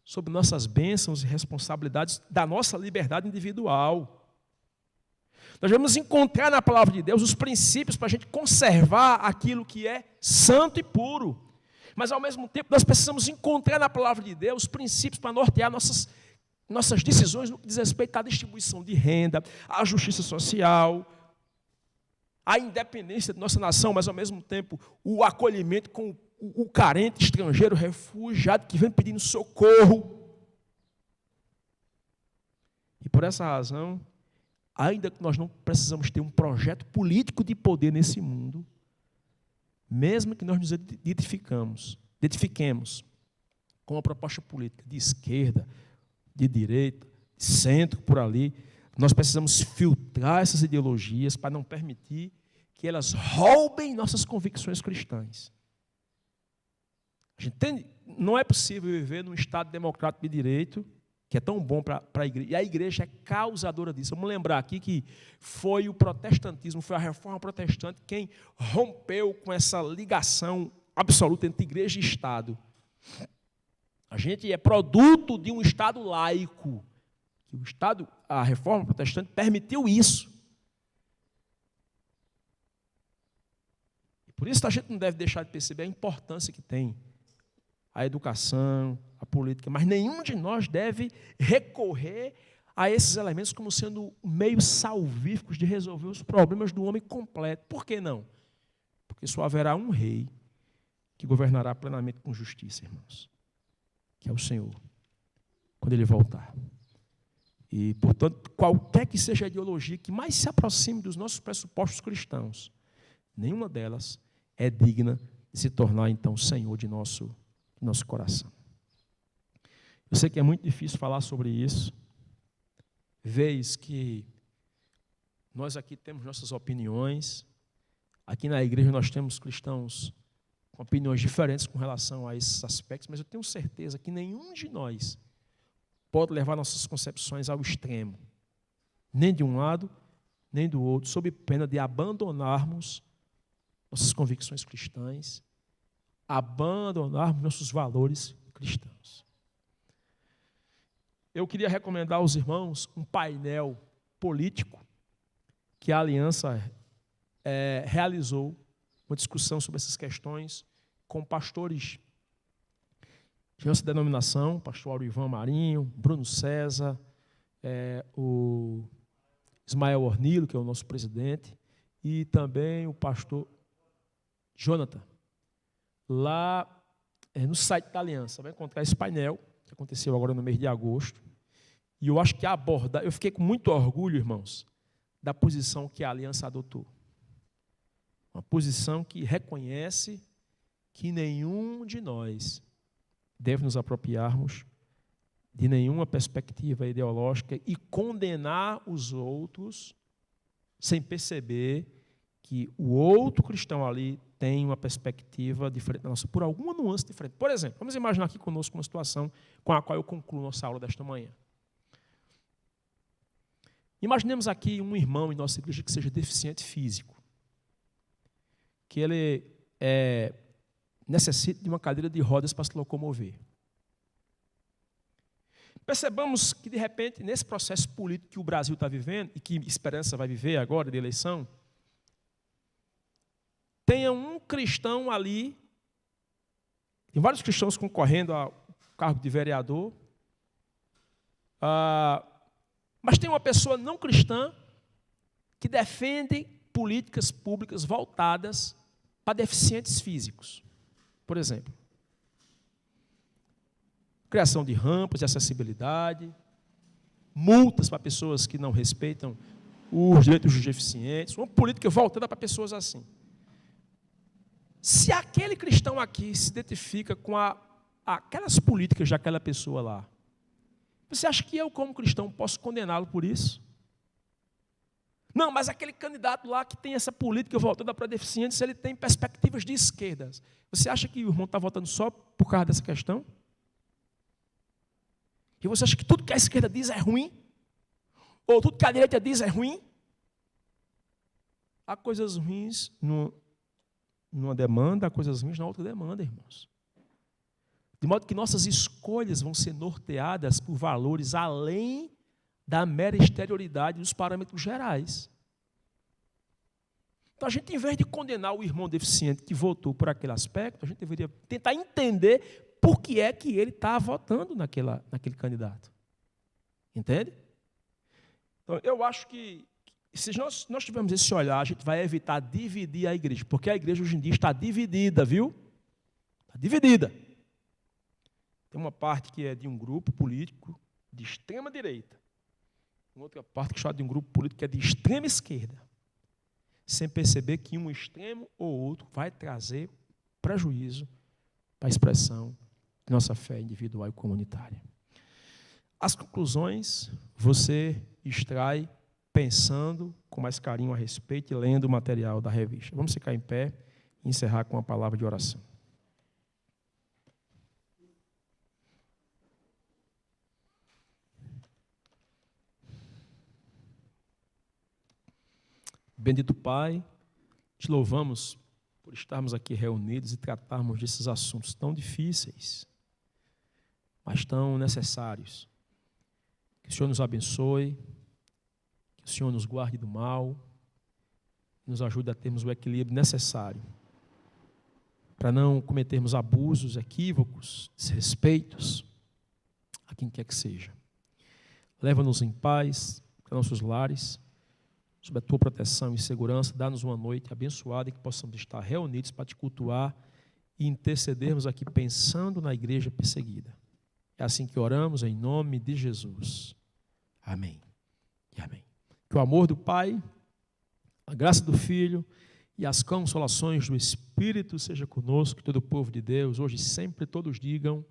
sobre nossas bênçãos e responsabilidades da nossa liberdade individual. Nós devemos encontrar na palavra de Deus os princípios para a gente conservar aquilo que é santo e puro. Mas, ao mesmo tempo, nós precisamos encontrar na palavra de Deus os princípios para nortear nossas decisões no que diz respeito à distribuição de renda, à justiça social, à independência de nossa nação, mas, ao mesmo tempo, o acolhimento com o carente, estrangeiro, refugiado que vem pedindo socorro. E, por essa razão, ainda que nós não precisamos ter um projeto político de poder nesse mundo, mesmo que nós nos identifiquemos com uma proposta política de esquerda, de direita, de centro, por ali, nós precisamos filtrar essas ideologias para não permitir que elas roubem nossas convicções cristãs. Não é possível viver num Estado democrático de direito, que é tão bom para a igreja, e a igreja é causadora disso. Vamos lembrar aqui que foi o protestantismo, foi a reforma protestante quem rompeu com essa ligação absoluta entre igreja e Estado. A gente é produto de um Estado laico. A reforma protestante permitiu isso. E por isso a gente não deve deixar de perceber a importância que tem a educação, a política, mas nenhum de nós deve recorrer a esses elementos como sendo meios salvíficos de resolver os problemas do homem completo. Por que não? Porque só haverá um rei que governará plenamente com justiça, irmãos, que é o Senhor, quando Ele voltar. E, portanto, qualquer que seja a ideologia que mais se aproxime dos nossos pressupostos cristãos, nenhuma delas é digna de se tornar, então, Senhor de nosso coração. Eu sei que é muito difícil falar sobre isso, vez que nós aqui temos nossas opiniões, aqui na igreja nós temos cristãos com opiniões diferentes com relação a esses aspectos, mas eu tenho certeza que nenhum de nós pode levar nossas concepções ao extremo, nem de um lado, nem do outro, sob pena de abandonarmos nossas convicções cristãs, abandonarmos nossos valores cristãos. Eu queria recomendar aos irmãos um painel político que a Aliança realizou, uma discussão sobre essas questões com pastores de nossa denominação, pastor Aurivan Marinho, Bruno César, o Ismael Ornilo, que é o nosso presidente, e também o pastor Jonathan. Lá no site da Aliança, vai encontrar esse painel, que aconteceu agora no mês de agosto, e eu acho que eu fiquei com muito orgulho, irmãos, da posição que a Aliança adotou. Uma posição que reconhece que nenhum de nós deve nos apropriarmos de nenhuma perspectiva ideológica e condenar os outros sem perceber que o outro cristão ali tem uma perspectiva diferente da nossa, por alguma nuance diferente. Por exemplo, vamos imaginar aqui conosco uma situação com a qual eu concluo nossa aula desta manhã. Imaginemos aqui um irmão em nossa igreja que seja deficiente físico, que ele necessita de uma cadeira de rodas para se locomover. Percebamos que, de repente, nesse processo político que o Brasil está vivendo, e que Esperança vai viver agora, de eleição, tenha um cristão ali, tem vários cristãos concorrendo ao cargo de vereador, Mas tem uma pessoa não cristã que defende políticas públicas voltadas para deficientes físicos. Por exemplo, criação de rampas de acessibilidade, multas para pessoas que não respeitam os direitos dos deficientes, uma política voltada para pessoas assim. Se aquele cristão aqui se identifica com aquelas políticas daquela pessoa lá, você acha que eu, como cristão, posso condená-lo por isso? Não, mas aquele candidato lá que tem essa política voltada para deficientes, ele tem perspectivas de esquerdas. Você acha que o irmão está votando só por causa dessa questão? E você acha que tudo que a esquerda diz é ruim? Ou tudo que a direita diz é ruim? Há coisas ruins numa demanda, há coisas ruins na outra demanda, irmãos. De modo que nossas escolhas vão ser norteadas por valores além da mera exterioridade dos parâmetros gerais. Então, a gente, em vez de condenar o irmão deficiente que votou por aquele aspecto, a gente deveria tentar entender por que é que ele está votando naquele candidato. Entende? Então, eu acho que, se nós tivermos esse olhar, a gente vai evitar dividir a igreja, porque a igreja hoje em dia está dividida, viu? Está dividida. Tem uma parte que é de um grupo político de extrema direita, uma outra parte que é de um grupo político que é de extrema esquerda, sem perceber que um extremo ou outro vai trazer prejuízo para a expressão de nossa fé individual e comunitária. As conclusões você extrai pensando com mais carinho a respeito e lendo o material da revista. Vamos ficar em pé e encerrar com uma palavra de oração. Bendito Pai, te louvamos por estarmos aqui reunidos e tratarmos desses assuntos tão difíceis, mas tão necessários. Que o Senhor nos abençoe, que o Senhor nos guarde do mal, nos ajude a termos o equilíbrio necessário para não cometermos abusos, equívocos, desrespeitos a quem quer que seja. Leva-nos em paz para nossos lares, sob a tua proteção e segurança, dá-nos uma noite abençoada e que possamos estar reunidos para te cultuar e intercedermos aqui pensando na igreja perseguida. É assim que oramos em nome de Jesus. Amém e amém. Que o amor do Pai, a graça do Filho e as consolações do Espírito seja conosco, todo o povo de Deus, hoje e sempre todos digam.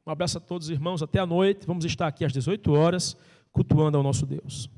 Um abraço a todos, irmãos, até a noite. Vamos estar aqui às 18 horas, cultuando ao nosso Deus.